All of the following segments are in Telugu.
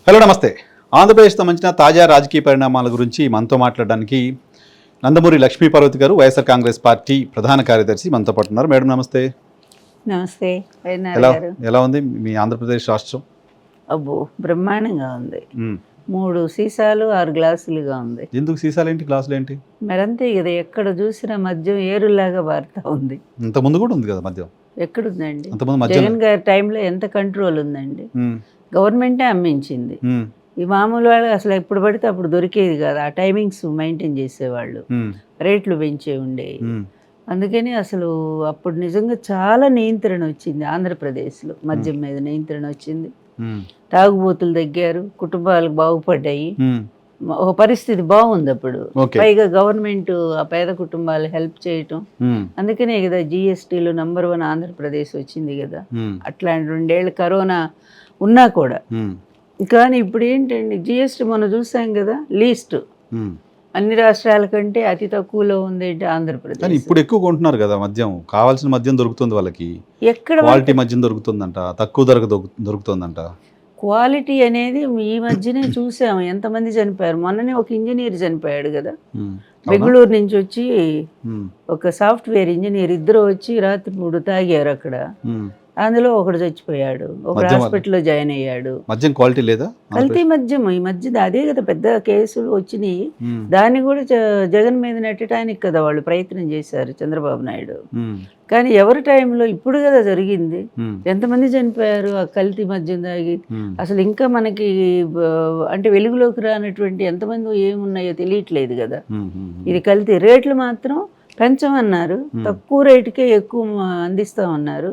హలో నమస్తే. ఆంధ్రప్రదేశ్ సంబంధించిన తాజా రాజకీయ పరిణామాల గురించి మనతో మాట్లాడడానికి నందమూరి లక్ష్మీపార్వతి గారు, వైఎస్ఆర్ కాంగ్రెస్ పార్టీ ప్రధాన కార్యదర్శి మనతో పాటు ఉన్నారు. మేడం నమస్తే. నమస్తే. ఎలా ఉంది మీ ఆంధ్రప్రదేశ్ రాష్ట్రం? అబ్బో బ్రహ్మాండంగా ఉంది. 3 సీసాలు 6 గ్లాసులుగా ఉంది. ఎందుకు సీసాలు ఏంటి, గ్లాసులు ఏంటి? మరంతే కదా, ఎక్కడ చూసినా మద్యం ఏరులాగా పారుతా ఉంది. ఇంత ముందు కూడా ఉంది కదా మద్యం. ఎక్కడుందండి? అంతకుముందు జగన్ గారి టైంలో ఎంత కంట్రోల్ ఉందండి. గవర్నమెంటే అమ్మించింది. ఈ మామూలు వాళ్ళు అసలు ఎప్పుడు పడితే అప్పుడు దొరికేది కాదు. ఆ టైమింగ్స్ మెయింటైన్ చేసేవాళ్ళు, రేట్లు పెంచే ఉండేవి. అందుకని అసలు అప్పుడు నిజంగా చాలా నియంత్రణ వచ్చింది ఆంధ్రప్రదేశ్లో. మద్యం మీద నియంత్రణ వచ్చింది. తాగుబోతులు తగ్గారు, కుటుంబాలు బాగుపడ్డాయి. ఒక పరిస్థితి బాగుంది అప్పుడు. పైగా గవర్నమెంట్ ఆ పేద కుటుంబాలు హెల్ప్ చేయటం. అందుకనే కదా జిఎస్టీలో నంబర్ 1 ఆంధ్రప్రదేశ్ వచ్చింది కదా. అట్లాంటి 2 ఏళ్ళు కరోనా ఉన్నా కూడా. కానీ ఇప్పుడు ఏంటండి, జిఎస్టీ మనం చూసాం కదా, లీస్ట్ అన్ని రాష్ట్రాల కంటే అతి తక్కువలో ఉంది ఆంధ్రప్రదేశ్. ఇప్పుడు ఎక్కువ కొంటున్నారు కదా మద్యం. కావాల్సిన మద్యం దొరుకుతుంది వాళ్ళకి. ఎక్కడ క్వాలిటీ మద్యం దొరుకుతుందంట, తక్కువ ధరకు దొరుకుతుందంట. క్వాలిటీ అనేది ఈ మధ్యనే చూసాము. ఎంతమంది చనిపోయారు. మొన్ననే ఒక ఇంజనీర్ చనిపోయాడు కదా, బెంగళూరు నుంచి వచ్చి. ఒక సాఫ్ట్వేర్ ఇంజనీర్, ఇద్దరు వచ్చి రాత్రిపూట తాగారు అక్కడ. అందులో ఒకడు చచ్చిపోయాడు, ఒక హాస్పిటల్లో జాయిన్ అయ్యాడు. మద్యం క్వాలిటీ లేదా? కల్తీ మద్యం ఈ మధ్య అదే కదా పెద్ద కేసులు వచ్చినాయి. దాన్ని కూడా జగన్ మీద నెట్టడానికి కదా వాళ్ళు ప్రయత్నం చేశారు, చంద్రబాబు నాయుడు. కానీ ఎవరి టైంలో ఇప్పుడు కదా జరిగింది. ఎంతమంది చనిపోయారు ఆ కల్తీ మద్యం తాగి. అసలు ఇంకా మనకి అంటే వెలుగులోకి రానటువంటి ఎంతమంది ఏమున్నాయో తెలియట్లేదు కదా. ఇది కల్తీ. రేట్లు మాత్రం పెంచమన్నారు, తక్కువ రేటుకే ఎక్కువ అందిస్తామన్నారు.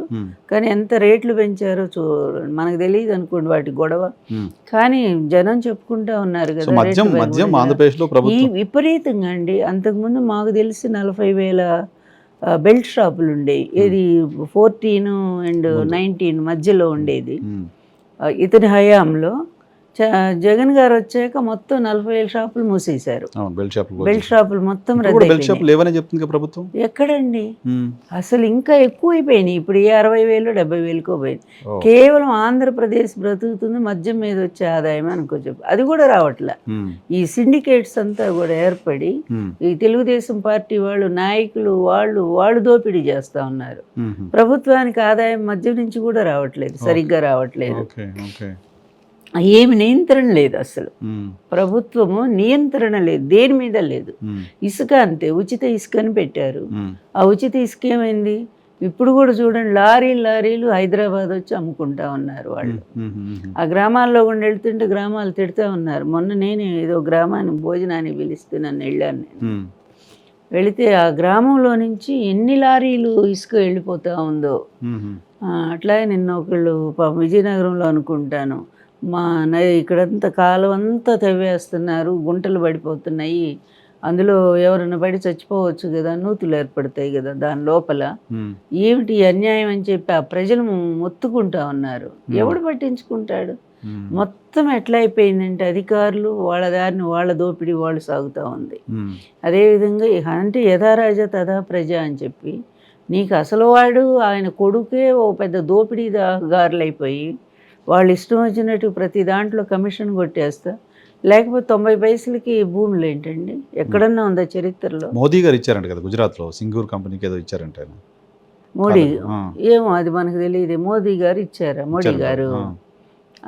కానీ ఎంత రేట్లు పెంచారో మనకు తెలియదు అనుకోండి వాటి గొడవ. కానీ జనం చెప్పుకుంటా ఉన్నారు కదా ఈ విపరీతంగా అండి. అంతకుముందు మాకు తెలిసి 40,000 బెల్ట్ షాపులు ఉండేవి. ఏది 14 and 19 మధ్యలో ఉండేది ఇతని హయాంలో. జగన్ గారు వచ్చాక మొత్తం 40,000 షాపులు మూసేశారు. బెల్ట్ షాపులు మొత్తం ప్రభుత్వం. ఎక్కడండి అసలు ఇంకా ఎక్కువైపోయినాయి. ఇప్పుడు 60,000 70,000కో పోయింది. కేవలం ఆంధ్రప్రదేశ్ బ్రతుకుతుంది మద్యం మీద వచ్చే ఆదాయం అనుకోవచ్చు. అది కూడా రావట్లే. ఈ సిండికేట్స్ అంతా కూడా ఏర్పడి ఈ తెలుగుదేశం పార్టీ వాళ్ళు, నాయకులు వాళ్ళు దోపిడీ చేస్తా ఉన్నారు. ప్రభుత్వానికి ఆదాయం మద్యం నుంచి కూడా రావట్లేదు, సరిగ్గా రావట్లేదు. ఏమి నియంత్రణ లేదు అసలు. ప్రభుత్వము నియంత్రణ లేదు, దేని మీద లేదు. ఇసుక అంతే, ఉచిత ఇసుకని పెట్టారు. ఆ ఉచిత ఇసుక ఏమైంది? ఇప్పుడు కూడా చూడండి, లారీలు హైదరాబాద్ వచ్చి అమ్ముకుంటా ఉన్నారు వాళ్ళు. ఆ గ్రామాల్లో కూడా వెళ్తుంటే గ్రామాలు తిడుతూ ఉన్నారు. మొన్న నేను ఏదో గ్రామాన్ని భోజనాన్ని పిలిస్తే నన్ను వెళ్ళాను. నేను వెళితే ఆ గ్రామంలో నుంచి ఎన్ని లారీలు ఇసుక వెళ్ళిపోతూ ఉందో. అట్లాగే నిన్న ఒకళ్ళు విజయనగరంలో అనుకుంటాను, ఇక్కడంతా కాలం అంతా తవ్వేస్తున్నారు, గుంటలు పడిపోతున్నాయి, అందులో ఎవరైనా పడి చచ్చిపోవచ్చు కదా, నూతులు ఏర్పడతాయి కదా దాని లోపల. ఏమిటి అన్యాయం అని చెప్పి ఆ ప్రజలు మొత్తుకుంటా ఉన్నారు. ఎవడు పట్టించుకుంటాడు? మొత్తం ఎట్లా అయిపోయిందంటే అధికారులు వాళ్ళ దారిని వాళ్ళ దోపిడీ వాళ్ళు సాగుతూ ఉంది. అదేవిధంగా అంటే యథారాజా తథా ప్రజ అని చెప్పి, నీకు అసలు వాడు ఆయన కొడుకే ఓ పెద్ద దోపిడీదారులైపోయి వాళ్ళు ఇష్టం వచ్చినట్టు ప్రతి దాంట్లో కమిషన్ కొట్టేస్తా. లేకపోతే 90 పైసలకి భూములు ఏంటండి? ఎక్కడన్నా ఉందా చరిత్రలో? మోదీ గారు ఇచ్చారంట కదా గుజరాత్లో, సింగూర్ కంపెనీకి ఏదో ఇచ్చారంట. మోడీ ఏమో అది మనకు తెలియదు. మోదీ గారు ఇచ్చారా? మోడీ గారు.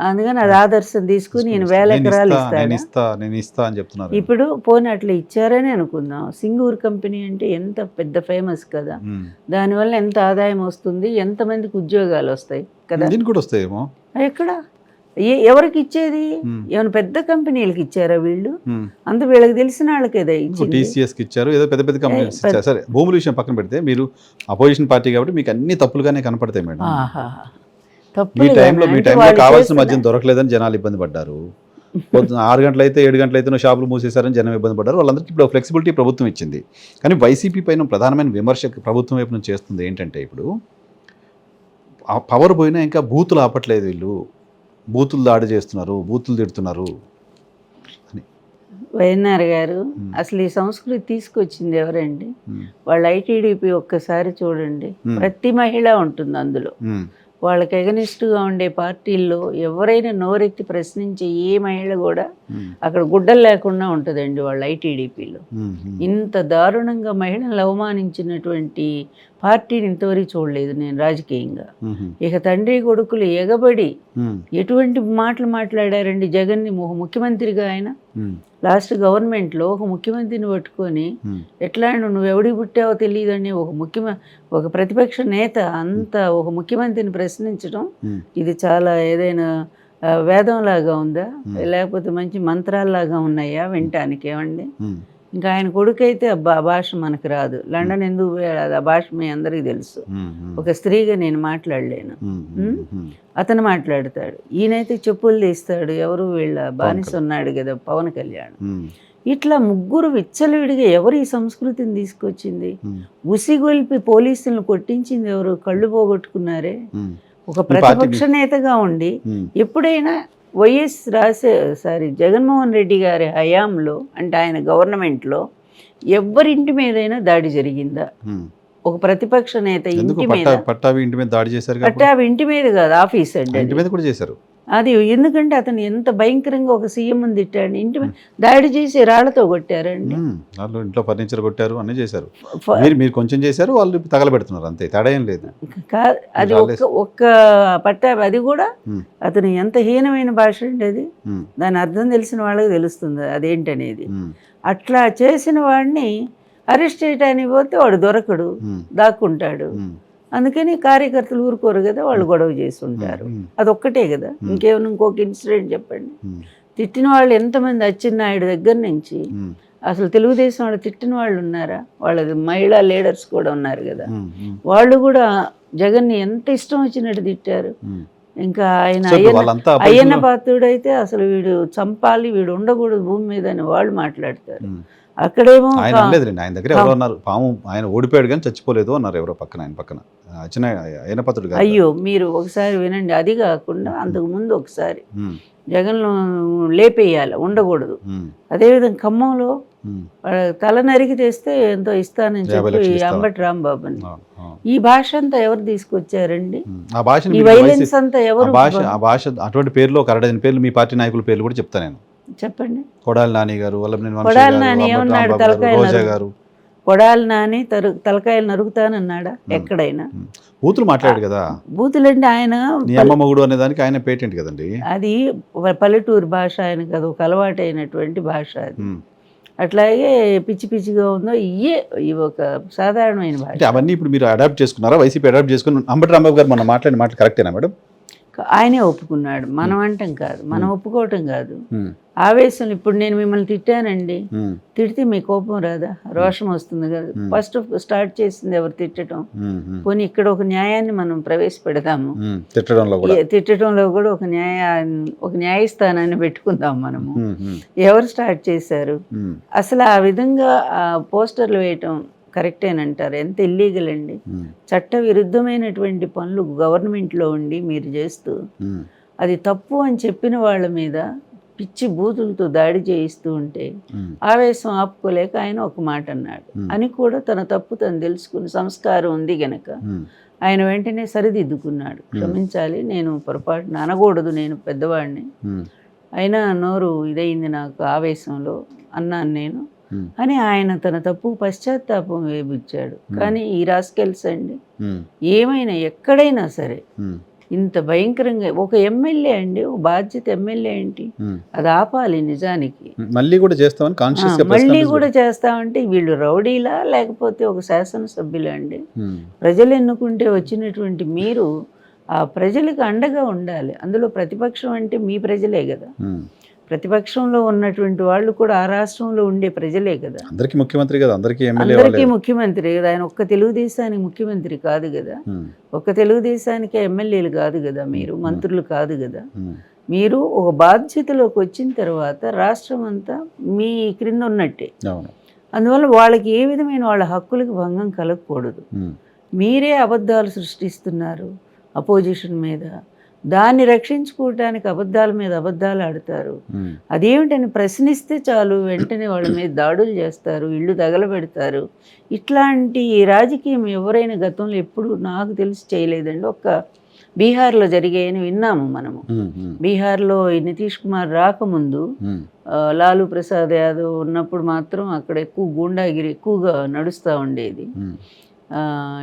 అందుకని అది ఆదర్శం తీసుకుని నేను 1000 ఎకరాలు ఇస్తా అని చెప్తున్నారు. ఇప్పుడు పోనీ అట్లా ఇచ్చారని అనుకుందాం. సింగూర్ కంపెనీ అంటే ఎంత పెద్ద ఫేమస్ కదా, దానివల్ల ఎంత ఆదాయం వస్తుంది, ఎంతమందికి ఉద్యోగాలు వస్తాయి కదా. కూడా వస్తాయేమో. ఎక్కడ ఎవరికి ఇచ్చేది? ఏమైనా పెద్ద కంపెనీలకు ఇచ్చారా వీళ్ళు? అంత వీళ్ళకి తెలిసిన వాళ్ళకేదా ఇచ్చింది. TCS కి ఇచ్చారు, ఏదో పెద్ద పెద్ద కంపెనీస్ ఇచ్చారు. సరే, భూముల విషయం పక్కన పెడితే, మీరు అపోజిషన్ పార్టీ కాబట్టి మీకు అన్ని తప్పులుగానే కనపడతాయి మేడం. మీ టైంలో కావాల్సిన మద్యం దొరకలేదని జనాలు ఇబ్బంది పడ్డారు. 6 గంటలు అయితే 7 గంటలు అయితే షాపులు మూసేశారని జనం ఇబ్బంది పడ్డారు. వాళ్ళందరికీ ఇప్పుడు ఫ్లెక్సిబిలిటీ ప్రభుత్వం ఇచ్చింది. కానీ వైసీపీ పైన ప్రధానమైన విమర్శ ప్రభుత్వం వైపు నుంచి చేస్తుంది ఏంటంటే, ఇప్పుడు పవర్ పోయినా ఇంకా బూతులు ఆపట్లేదు వీళ్ళు, బూతులు దాడి చేస్తున్నారు, బూతులు తిడుతున్నారు అని. వైఎన్ఆర్ గారు అసలు ఈ సంస్కృతి తీసుకొచ్చింది ఎవరండి? వాళ్ళ ITDP ఒక్కసారి చూడండి, ప్రతి మహిళ ఉంటుంది అందులో. వాళ్ళకి ఎగనిస్ట్గా ఉండే పార్టీల్లో ఎవరైనా నోరెత్తి ప్రశ్నించే ఏ మహిళ కూడా అక్కడ గుడ్డలు లేకుండా ఉంటుందండి వాళ్ళ ఐటీడీపీలో. ఇంత దారుణంగా మహిళలను అవమానించినటువంటి పార్టీని ఇంతవరకు చూడలేదు నేను రాజకీయంగా. ఇక తండ్రి కొడుకులు ఎగబడి ఎటువంటి మాటలు మాట్లాడారండి జగన్ని ముఖ్యమంత్రిగా. ఆయన లాస్ట్ గవర్నమెంట్లో ఒక ముఖ్యమంత్రిని పట్టుకొని ఎట్లా నువ్వు ఎవడికి పుట్టావో తెలియదని ఒక ప్రతిపక్ష నేత అంత ఒక ముఖ్యమంత్రిని ప్రశ్నించడం ఇది చాలా ఏదైనా వేదంలాగా ఉందా, లేకపోతే మంచి మంత్రాల్లాగా ఉన్నాయా వినటానికి? ఏమండి, ఇంకా ఆయన కొడుకైతే ఆ భాష మనకు రాదు. లండన్ ఎందుకు పోయాడు ఆ భాష మీ అందరికీ తెలుసు. ఒక స్త్రీగా నేను మాట్లాడలేను, అతను మాట్లాడతాడు. ఈయనైతే చెప్పులు తీస్తాడు. ఎవరు వీళ్ళ బానిస ఉన్నాడు కదా పవన్ కళ్యాణ్. ఇట్లా ముగ్గురు విచ్చలవిడిగా ఎవరు ఈ సంస్కృతిని తీసుకొచ్చింది? ఉసిగొల్పి పోలీసులను కొట్టించింది ఎవరు? కళ్ళు పోగొట్టుకున్నారే. ఒక ప్రతిపక్ష నేతగా ఉండి ఎప్పుడైనా జగన్మోహన్ రెడ్డి గారి హయాంలో అంటే ఆయన గవర్నమెంట్లో ఎవరింటి మీదైనా దాడి జరిగిందా? ఒక ప్రతిపక్ష నేత ఇంటి మీద. పట్టాభి ఇంటి మీద దాడి చేశారు. పట్టాభి ఇంటి మీద కాదు, ఆఫీస్ అండి ఇంటి మీద కూడా చేశారు. అది ఎందుకంటే అతను ఎంత భయంకరంగా ఒక సీఎం తిట్టాడు. ఇంటి మీద దాడి చేసి రాళ్లతో కొట్టారండి. వాళ్ళు ఇంట్లో ఫర్నిచర్ కొట్టారు, అన్నీ చేశారు. మీరు కొంచెం చేశారు, వాళ్ళు తగలబెడుతున్నారు, అంతే, తేడా ఏం లేదు. అది ఒక్క పట్టాభి, అది కూడా అతను ఎంత హీనమైన భాష అండి అది. దాని అర్థం తెలిసిన వాళ్ళకి తెలుస్తుంది అదేంటనేది. అట్లా చేసిన వాడిని అరెస్ట్ చేయడానికి పోతే వాడు దొరకడు, దాక్కుంటాడు. అందుకని కార్యకర్తలు ఊరుకోరు కదా, వాళ్ళు గొడవ చేసి ఉంటారు. అదొక్కటే కదా, ఇంకొక ఇన్సిడెంట్ చెప్పండి. తిట్టిన వాళ్ళు ఎంతమంది? అచ్చెన్నాయుడు దగ్గర నుంచి అసలు తెలుగుదేశం వాళ్ళు తిట్టిన వాళ్ళు ఉన్నారా? వాళ్ళ మహిళా లీడర్స్ కూడా ఉన్నారు కదా, వాళ్ళు కూడా జగన్ని ఎంత ఇష్టం వచ్చినట్టు తిట్టారు. ఇంకా ఆయన అయ్యన్న పాత్రుడైతే అసలు వీడు చంపాలి, వీడు ఉండకూడదు భూమి మీద అని వాళ్ళు మాట్లాడతారు. అక్కడేమో ఆయన దగ్గర ఎవరో అన్నారు, పాము ఆయన ఓడిపోయాడు కానీ చచ్చిపోలేదు అన్నారు ఎవరో పక్కన, ఆయన పక్కన అయ్యన్న పాత్రుడు. అయ్యో, మీరు ఒకసారి వినండి. అది కాకుండా అంతకు ముందు ఒకసారి జగన్ లేపేయాలి, ఉండకూడదు. అదేవిధంగా ఖమ్మంలో తల నరికి తెస్తే ఎంతో ఇస్తానని చెప్పి అంబటి రాంబాబుని. ఈ భాష అంతా ఎవరు తీసుకొచ్చారండి? ఈ వైలెన్స్ అంతా ఎవరు? ఆ భాష అటువంటి పేర్లు ఒక 6 పేర్లు మీ పార్టీ నాయకుల పేర్లు కూడా చెప్తా నేను. చెప్పండి. కొడాలి నాని గారు, కొడాలి నాని ఏమన్నాడు? కొడాలి నాని తలకాయలు నరుగుతానన్నాడా ఎక్కడైనా? బూతులు మాట్లాడు కదా. బూతులంటే ఆయన అమ్మమ్మగుడు అనే దానికి ఆయన పేటెంట్ కదండి. అది పల్లెటూరు భాష, ఆయన కదా ఒక అలవాటైనటువంటి భాష అది. అట్లాగే పిచ్చి పిచ్చిగా ఉందో ఇవి ఒక సాధారణమైన భాష. అవన్నీ ఇప్పుడు మీరు అడాప్ట్ చేసుకున్నారా? వైసీపీ అడాప్ట్ చేసుకుని అంబటి రాంబాబు గారు మనం మాట్లాడిన మాటలు కరెక్టేనా మేడం? ఆయనే ఒప్పుకున్నాడు, మనం అంటాం కాదు, మనం ఒప్పుకోవటం కాదు. ఆవేశం. ఇప్పుడు నేను మిమ్మల్ని తిట్టానండి, తిడితే మీ కోపం రాదా? రోషం వస్తుంది కదా. ఫస్ట్ స్టార్ట్ చేసింది ఎవరు? తిట్టడం. పోనీ ఇక్కడ ఒక న్యాయాన్ని మనం ప్రవేశపెడదాము, తిట్టడంలో కూడా ఒక న్యాయస్థానాన్ని పెట్టుకుందాం మనము. ఎవరు స్టార్ట్ చేశారు అసలు? ఆ విధంగా పోస్టర్లు వేయటం కరెక్టేనంటారు? ఎంత ఇల్లీగల్ అండి. చట్ట విరుద్ధమైనటువంటి పనులు గవర్నమెంట్లో ఉండి మీరు చేస్తూ అది తప్పు అని చెప్పిన వాళ్ళ మీద పిచ్చి బూతులతో దాడి చేయిస్తూ ఉంటే ఆవేశం ఆపుకోలేక ఆయన ఒక మాట అన్నాడు అని కూడా తన తప్పు తను తెలుసుకుని సంస్కారం ఉంది గనక ఆయన వెంటనే సరిదిద్దుకున్నాడు. క్షమించాలి, నేను పొరపాటున అనకూడదు, నేను పెద్దవాడిని, అయినా నోరు ఇదైంది నాకు, ఆవేశంలో అన్నాను నేను అని ఆయన తన తప్పు పశ్చాత్తాపం వేయించాడు. కానీ ఈ రాస్కెల్స్ అండి ఏమైనా ఎక్కడైనా సరే ఇంత భయంకరంగా ఒక ఎమ్మెల్యే అండి, ఒక బాధ్యత ఎమ్మెల్యే ఏంటి, అది ఆపాలి. నిజానికి మళ్ళీ కూడా చేస్తామంటే వీళ్ళు రౌడీలా లేకపోతే ఒక శాసనసభ్యులా అండి? ప్రజలు ఎన్నుకుంటే వచ్చినటువంటి మీరు ఆ ప్రజలకు అండగా ఉండాలి. అందులో ప్రతిపక్షం అంటే మీ ప్రజలే కదా. ప్రతిపక్షంలో ఉన్నటువంటి వాళ్ళు కూడా ఆ రాష్ట్రంలో ఉండే ప్రజలే కదా. అందరికీ ముఖ్యమంత్రి కదా, అందరికీ ముఖ్యమంత్రి కదా. ఆయన ఒక్క తెలుగుదేశానికి ముఖ్యమంత్రి కాదు కదా, ఒక్క తెలుగుదేశానికి ఎమ్మెల్యేలు కాదు కదా, మీరు మంత్రులు కాదు కదా. మీరు ఒక బాధ్యతలోకి వచ్చిన తర్వాత రాష్ట్రం అంతా మీ క్రింద ఉన్నట్టే. అందువల్ల వాళ్ళకి ఏ విధమైన వాళ్ళ హక్కులకు భంగం కలగకూడదు. మీరే అబద్ధాలు సృష్టిస్తున్నారు అపోజిషన్ మీద. దాన్ని రక్షించుకోవటానికి అబద్ధాల మీద అబద్ధాలు ఆడతారు. అదేమిటని ప్రశ్నిస్తే చాలు వెంటనే వాళ్ళ మీద దాడులు చేస్తారు, ఇళ్ళు తగలబెడతారు. ఇట్లాంటి రాజకీయం ఎవరైనా గతంలో ఎప్పుడు నాకు తెలిసి చేయలేదండి. ఒక్క బీహార్లో జరిగాయని విన్నాము మనము. బీహార్లో ఈ నితీష్ కుమార్ రాకముందు లాలూ ప్రసాద్ యాదవ్ ఉన్నప్పుడు మాత్రం అక్కడ ఎక్కువ గూండాగిరి ఎక్కువగా నడుస్తూ ఉండేది.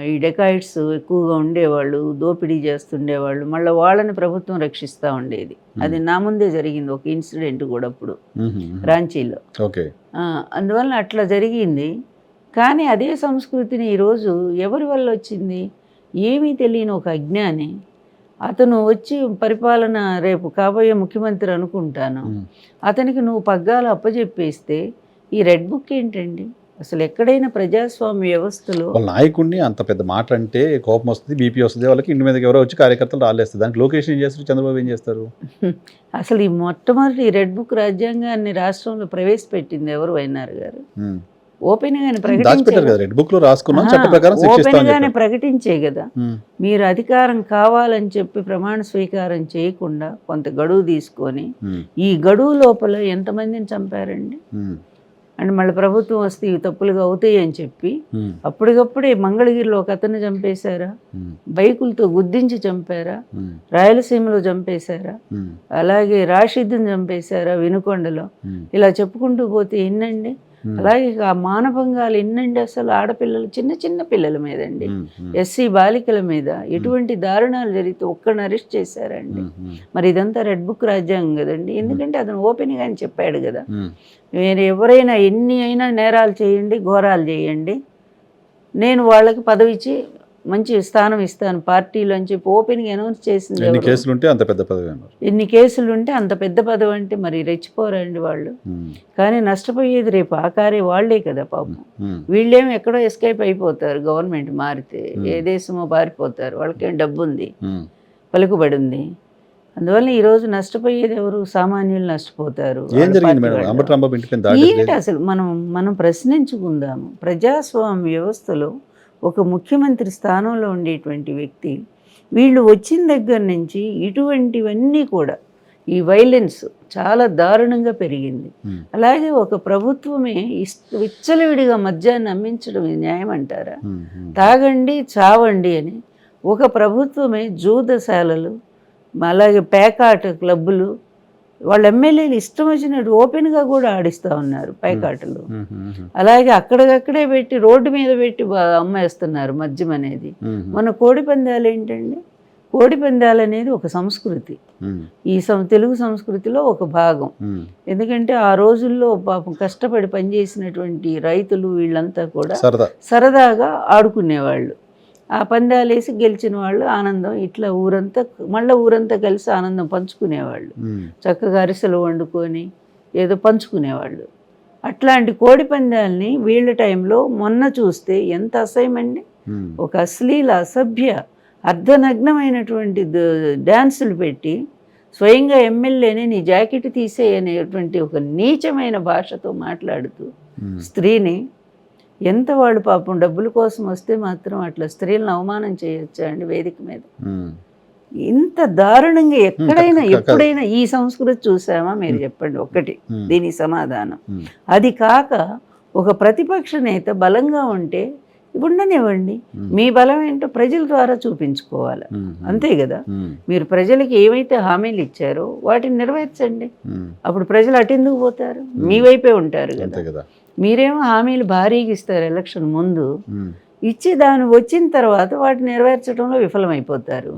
ఈ డెకాయిట్స్ ఎక్కువగా ఉండేవాళ్ళు, దోపిడీ చేస్తుండేవాళ్ళు, మళ్ళీ వాళ్ళని ప్రభుత్వం రక్షిస్తూ ఉండేది. అది నా ముందే జరిగింది ఒక ఇన్సిడెంట్ కూడా అప్పుడు రాంచీలో. అందువల్ల అట్లా జరిగింది. కానీ అదే సంస్కృతిని ఈరోజు ఎవరి వల్ల వచ్చింది? ఏమీ తెలియని ఒక అజ్ఞాని అతను వచ్చి పరిపాలన రేపు కాబోయే ముఖ్యమంత్రి అనుకుంటాను, అతనికి నువ్వు పగ్గాలు అప్పచెప్పేస్తే ఈ రెడ్ బుక్ ఏంటండి? అసలు ఎక్కడైనా ప్రజాస్వామ్య వ్యవస్థలో నాయకుడిని అంత పెద్ద మాట అంటే కోపం వస్తుంది, బీపీ వస్తుంది, వాళ్ళకి ఇంటి మీదకి ఎవరో వచ్చి కార్యకర్తలు రాలేస్తారు. దానికి లోకేష్ ఏం చేస్తారు, చంద్రబాబు ఏం చేస్తారు? అసలు ఈ మొట్టమొదటి రెడ్ బుక్ రాజ్యాంగాన్ని రాష్ట్రంలో ప్రవేశపెట్టింది ఎవరు? వైఎన్ఆర్ గారు ఓపెన్ గానే ప్రకటించే కదా. మీరు అధికారం కావాలని చెప్పి ప్రమాణ స్వీకారం చేయకుండా కొంత గడువు తీసుకొని ఈ గడువు లోపల ఎంతమందిని చంపారండి? అండ్ మళ్ళీ ప్రభుత్వం వస్తే ఇవి తప్పులుగా అవుతాయి అని చెప్పి అప్పటికప్పుడే మంగళగిరిలో ఒక అతన్ని చంపేశారా, బైకులతో గుద్దించి చంపారా, రాయలసీమలో చంపేశారా, అలాగే రాషిద్ని చంపేశారా వినుకొండలో, ఇలా చెప్పుకుంటూ పోతే ఎన్నండి. అలాగే ఆ మానభంగాలు ఎన్నండి. అసలు ఆడపిల్లలు, చిన్న చిన్న పిల్లల మీదండి, ఎస్సీ బాలికల మీద ఎటువంటి దారుణాలు జరిగితే ఒక్కడిని అరెస్ట్ చేశారండి. మరి ఇదంతా రెడ్ బుక్ రాజ్యాంగం కదండి. ఎందుకంటే అతను ఓపెన్గా అని చెప్పాడు కదా, మీరు ఎవరైనా ఎన్ని అయినా నేరాలు చేయండి, ఘోరాలు చేయండి, నేను వాళ్ళకి పదవి ఇచ్చి మంచి స్థానం ఇస్తాను పార్టీలో అని చెప్పి ఓపెన్గా అనౌన్స్ చేసింది. ఎన్ని కేసులు ఉంటే అంత పెద్ద పదవి, ఎన్ని కేసులు ఉంటే అంత పెద్ద పదవి అంటే మరి రెచ్చిపోరండి వాళ్ళు. కానీ నష్టపోయేది రేపు ఆకారే వాళ్లే కదా పాపం. వీళ్ళేమో ఎక్కడో ఎస్కేప్ అయిపోతారు, గవర్నమెంట్ మారితే ఏ దేశమో పారిపోతారు, వాళ్ళకేం డబ్బు ఉంది, పలుకుబడి ఉంది. అందువల్ల ఈరోజు నష్టపోయేది ఎవరు? సామాన్యులు నష్టపోతారు. ఏంటి అసలు మనం ప్రశ్నించుకుందాము. ప్రజాస్వామ్య వ్యవస్థలో ఒక ముఖ్యమంత్రి స్థానంలో ఉండేటువంటి వ్యక్తి, వీళ్ళు వచ్చిన దగ్గర నుంచి ఇటువంటివన్నీ కూడా ఈ వైలెన్స్ చాలా దారుణంగా పెరిగింది. అలాగే ఒక ప్రభుత్వమే విచ్చలవిడిగా మద్యాన్ని అమ్మించడం న్యాయం అంటారా? తాగండి చావండి అని ఒక ప్రభుత్వమే జూదశాలలు, అలాగే పేకాట క్లబ్బులు, వాళ్ళ ఎమ్మెల్యేలు ఇష్టం వచ్చినట్టు ఓపెన్గా కూడా ఆడిస్తూ ఉన్నారు పేకాటలు. అలాగే అక్కడికక్కడే పెట్టి రోడ్డు మీద పెట్టి అమ్మేస్తున్నారు మద్యం అనేది. మన కోడి పందాలు ఏంటండి? కోడి పందాలు అనేది ఒక సంస్కృతి, ఈ తెలుగు సంస్కృతిలో ఒక భాగం. ఎందుకంటే ఆ రోజుల్లో పాపం కష్టపడి పనిచేసినటువంటి రైతులు వీళ్ళంతా కూడా సరదాగా ఆడుకునేవాళ్ళు. ఆ పందాలు వేసి గెలిచిన వాళ్ళు ఆనందం, ఇట్లా ఊరంతా కలిసి ఆనందం పంచుకునేవాళ్ళు. చక్కగా అరిసెలు వండుకొని ఏదో పంచుకునేవాళ్ళు. అట్లాంటి కోడి పందాలని వీళ్ళ టైంలో మొన్న చూస్తే ఎంత అసహ్యమండి. ఒక అశ్లీల, అసభ్య, అర్ధనగ్నమైనటువంటి డ్యాన్సులు పెట్టి స్వయంగా ఎమ్మెల్యేని నీ జాకెట్ తీసేయనేటువంటి ఒక నీచమైన భాషతో మాట్లాడుతూ స్త్రీని, ఎంత వాళ్ళు పాపం డబ్బుల కోసం వస్తే మాత్రం అట్లా స్త్రీలను అవమానం చేయొచ్చా అండి వేదిక మీద? ఇంత దారుణంగా ఎక్కడైనా ఎప్పుడైనా ఈ సంస్కృతి చూసామా? మీరు చెప్పండి ఒక్కటి దీని సమాధానం. అది కాక ఒక ప్రతిపక్ష నేత బలంగా ఉంటే ఉండనివ్వండి, మీ బలం ఏంటో ప్రజల ద్వారా చూపించుకోవాలి, అంతే కదా. మీరు ప్రజలకి ఏమైతే హామీలు ఇచ్చారో వాటిని నెరవేర్చండి, అప్పుడు ప్రజలు అటెందుకు పోతారు? మీ వైపే ఉంటారు కదా. మీరేమో హామీలు భారీగా ఇస్తారు ఎలక్షన్ ముందు, ఇచ్చి దాన్ని వచ్చిన తర్వాత వాటిని నెరవేర్చడంలో విఫలమైపోతారు.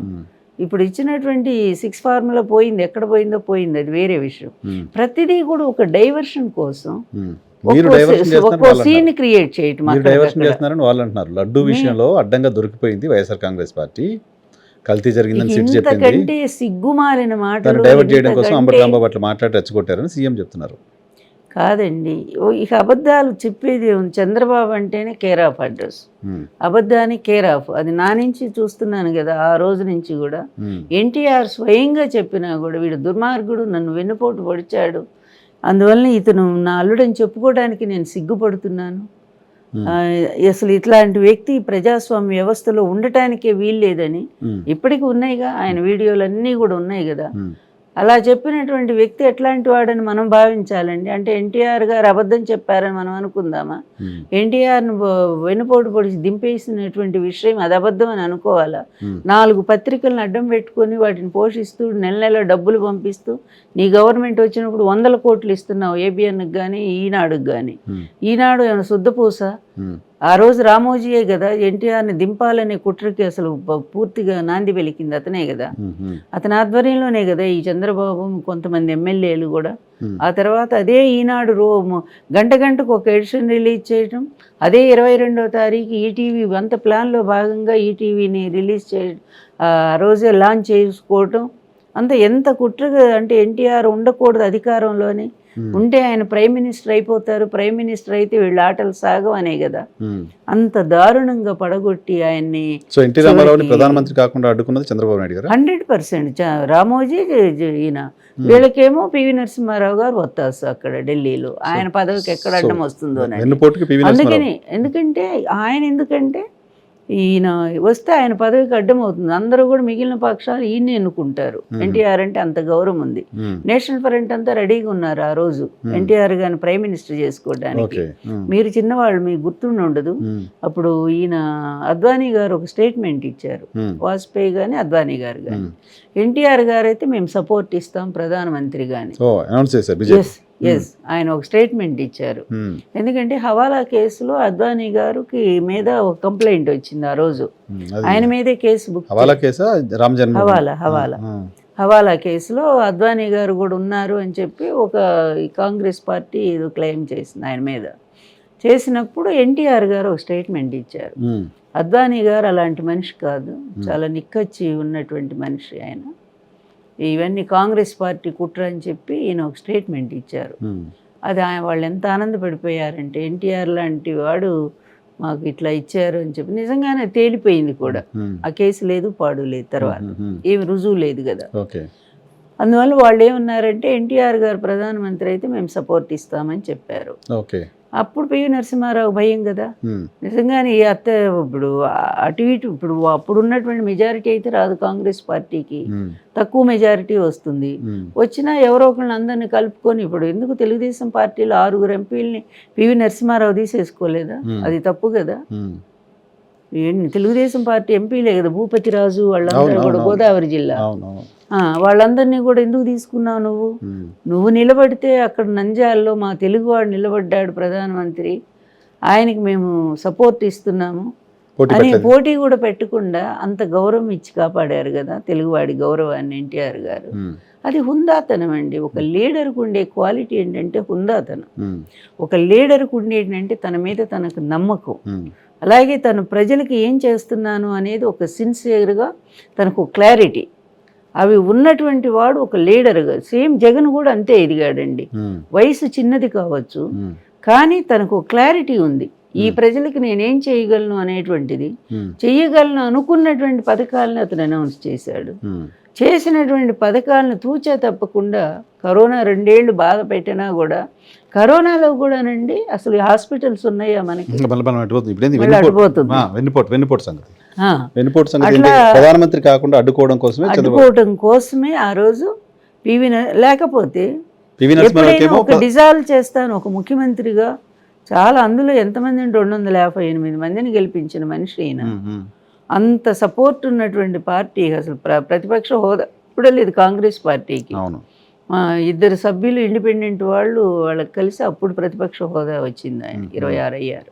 ఇప్పుడు ఇచ్చినటువంటి 6 ఫార్ములా పోయింది, ఎక్కడ పోయిందో పోయింది, అది వేరే విషయం. ప్రతిదీ కూడా ఒక డైవర్షన్ కోసం ఒక్కో సీన్ క్రియేట్ చేయటం. వాళ్ళు అంటున్నారు లడ్డూ విషయంలో అడ్డంగా దొరికిపోయింది వైఎస్ఆర్ కాంగ్రెస్ పార్టీ, కల్తీ జరిగిందని ఇంతకంటే సిగ్గుమాలిన మాటలు డైవర్ట్ చేయడం కోసం అంబటి రాంబాబు అట్లా మాట్లాడి రెచ్చగొట్టారని సీఎం చెప్తున్నారు. కాదండి, ఇక అబద్ధాలు చెప్పేది చంద్రబాబు అంటేనే కేర్ ఆఫ్ అడ్రస్, అబద్ధానికి కేర్ ఆఫ్. అది నా నుంచి చూస్తున్నాను కదా, ఆ రోజు నుంచి కూడా ఎన్టీఆర్ స్వయంగా చెప్పినా కూడా వీడు దుర్మార్గుడు, నన్ను వెన్నుపోటు పొడిచాడు, అందువల్ల ఇతను నా అల్లుడని చెప్పుకోవడానికి నేను సిగ్గుపడుతున్నాను, అసలు ఇట్లాంటి వ్యక్తి ప్రజాస్వామ్య వ్యవస్థలో ఉండటానికే వీల్లేదని ఇప్పటికీ ఉన్నాయిగా, ఆయన వీడియోలు అన్నీ కూడా ఉన్నాయి కదా. అలా చెప్పినటువంటి వ్యక్తి ఎట్లాంటి వాడని మనం భావించాలండి. అంటే ఎన్టీఆర్ గారు అబద్ధం చెప్పారని మనం అనుకుందామా? ఎన్టీఆర్ను వెన్నుపోటు పొడిచి దింపేసినటువంటి విషయం అది అబద్ధం అని అనుకోవాలా? 4 పత్రికలను అడ్డం పెట్టుకొని వాటిని పోషిస్తూ నెల నెల డబ్బులు పంపిస్తూ నీ గవర్నమెంట్ వచ్చినప్పుడు 100 కోట్లు ఇస్తున్నావు ఏబిఎన్కి కానీ ఈనాడుకి కానీ. ఈనాడు ఏమైనా శుద్ధపూస? ఆ రోజు రామోజీయే కదా ఎన్టీఆర్ని దింపాలనే కుట్రకి అసలు పూర్తిగా నాంది వెలికింది అతనే కదా. అతని ఆధ్వర్యంలోనే కదా ఈ చంద్రబాబు కొంతమంది ఎమ్మెల్యేలు కూడా. ఆ తర్వాత అదే ఈనాడు గంటకు ఒక ఎడిషన్ రిలీజ్ చేయడం, అదే 22వ తారీఖు ఈటీవీ అంత ప్లాన్లో భాగంగా ఈటీవీని రిలీజ్ చేయడం, ఆ రోజే లాంచ్ చేసుకోవటం, అంత ఎంత కుట్రగా. అంటే ఎన్టీఆర్ ఉండకూడదు అధికారంలోనే, ఉంటే ఆయన ప్రైమ్ మినిస్టర్ అయిపోతారు, ప్రైమ్ మినిస్టర్ అయితే వీళ్ళు ఆటలు సాగవనే కదా అంత దారుణంగా పడగొట్టి ఆయన్ని. సో ఎన్టీ రామారావుని ప్రధానమంత్రి కాకుండా అడ్డుకున్నది చంద్రబాబు నాయుడు గారు 100%. రామోజీ ఈయన, వీళ్ళకేమో పివి నరసింహారావు గారు వత్తాసు అక్కడ ఢిల్లీలో. ఆయన పదవికి ఎక్కడ అడ్డం వస్తుందో అందుకని. ఎందుకంటే ఈయన వస్తే ఆయన పదవికి అడ్డం అవుతుంది. అందరూ కూడా మిగిలిన పక్షాలు ఈయన్ని ఎన్నుకుంటారు. ఎన్టీఆర్ అంటే అంత గౌరవం ఉంది. నేషనల్ ఫ్రంట్ అంతా రెడీగా ఉన్నారు ఆ రోజు ఎన్టీఆర్ గారిని ప్రైమ్ మినిస్టర్ చేసుకోవడానికి. మీరు చిన్నవాళ్ళు, మీకు గుర్తుండి ఉండదు. అప్పుడు ఈయన అద్వానీ గారు ఒక స్టేట్మెంట్ ఇచ్చారు, వాజ్పేయి కానీ అద్వానీ గారు కానీ. ఎన్టీఆర్ గారు అయితే మేము సపోర్ట్ ఇస్తాం ప్రధానమంత్రి కానీ. ఎస్, ఆయన ఒక స్టేట్మెంట్ ఇచ్చారు. ఎందుకంటే హవాలా కేసులో అద్వానీ గారికి మీద ఒక కంప్లైంట్ వచ్చింది ఆ రోజు. ఆయన మీదే కేసు బుక్. హవాలా కేసులో అద్వానీ గారు కూడా ఉన్నారు అని చెప్పి ఒక కాంగ్రెస్ పార్టీ ఏదో క్లెయిమ్ చేసింది ఆయన మీద. చేసినప్పుడు ఎన్టీఆర్ గారు ఒక స్టేట్మెంట్ ఇచ్చారు, అద్వానీ గారు అలాంటి మనిషి కాదు, చాలా నిక్కచ్చి ఉన్నటువంటి మనిషి ఆయన, ఇవన్నీ కాంగ్రెస్ పార్టీ కుట్ర అని చెప్పి ఈయన ఒక స్టేట్మెంట్ ఇచ్చారు. అది వాళ్ళు ఎంత ఆనందపడిపోయారంటే, ఎన్టీఆర్ లాంటి వాడు మాకు ఇట్లా ఇచ్చారు అని చెప్పి. నిజంగానే తేలిపోయింది కూడా, ఆ కేసు లేదు పాడు లేదు, తర్వాత ఏమి రుజువు లేదు కదా. అందువల్ల వాళ్ళు ఏమన్నారంటే ఎన్టీఆర్ గారు ప్రధానమంత్రి అయితే మేము సపోర్ట్ ఇస్తామని చెప్పారు. అప్పుడు పివి నరసింహారావు భయం కదా. నిజంగానే ఇప్పుడు అటు ఇటు ఇప్పుడు అప్పుడు ఉన్నటువంటి మెజారిటీ అయితే రాదు కాంగ్రెస్ పార్టీకి, తక్కువ మెజారిటీ వస్తుంది. వచ్చినా ఎవరో ఒకళ్ళని అందరినీ కలుపుకొని, ఇప్పుడు ఎందుకు తెలుగుదేశం పార్టీలో 6 ఎంపీలని పివి నరసింహారావు తీసేసుకోలేదా? అది తప్పు కదా. తెలుగుదేశం పార్టీ ఎంపీలే కదా, భూపతిరాజు వాళ్ళందరూ కూడా గోదావరి జిల్లా, వాళ్ళందరినీ కూడా ఎందుకు తీసుకున్నావు నువ్వు? నువ్వు నిలబడితే అక్కడ నంద్యాలలో మా తెలుగువాడు నిలబడ్డాడు ప్రధానమంత్రి, ఆయనకి మేము సపోర్ట్ ఇస్తున్నాము అని పోటీ కూడా పెట్టకుండా అంత గౌరవం ఇచ్చి కాపాడారు కదా తెలుగువాడి గౌరవాన్ని ఎన్టీఆర్ గారు. అది హుందాతనం అండి. ఒక లీడర్కు ఉండే క్వాలిటీ ఏంటంటే హుందాతనం. ఒక లీడర్కు ఉండేటంటే తన మీద తనకు నమ్మకం, అలాగే తను ప్రజలకి ఏం చేస్తున్నాను అనేది ఒక సిన్సియర్గా తనకు క్లారిటీ, అవి ఉన్నటువంటి వాడు ఒక లీడర్గా. సేమ్ జగన్ కూడా అంతే ఎదిగాడండి. వయసు చిన్నది కావచ్చు కానీ తనకు క్లారిటీ ఉంది, ఈ ప్రజలకి నేనేం చేయగలను అనేటువంటిది. చెయ్యగలను అనుకున్నటువంటి పథకాలను అతను అనౌన్స్ చేశాడు. చేసినటువంటి పథకాలను తూచా తప్పకుండా కరోనా 2 ఏళ్ళు బాధ పెట్టినా కూడా, కరోనాలో కూడానండి అసలు హాస్పిటల్స్ ఉన్నాయా మనకి? ప్రధానమంత్రి కాకుండా అడ్డుకోవడం కోసమే ఆ రోజు లేకపోతే ఒక డిజాల్వ్ చేస్తాను ఒక ముఖ్యమంత్రిగా. చాలా అందులో ఎంతమంది 258 మందిని గెలిపించిన మనిషి ఈయన. అంత సపోర్ట్ ఉన్నటువంటి పార్టీ, అసలు ప్రతిపక్ష హోదా కూడా లేదు కాంగ్రెస్ పార్టీకి. 2 సభ్యులు ఇండిపెండెంట్ వాళ్ళకి కలిసి అప్పుడు ప్రతిపక్ష హోదా వచ్చింది. ఆయన 26 అయ్యారు,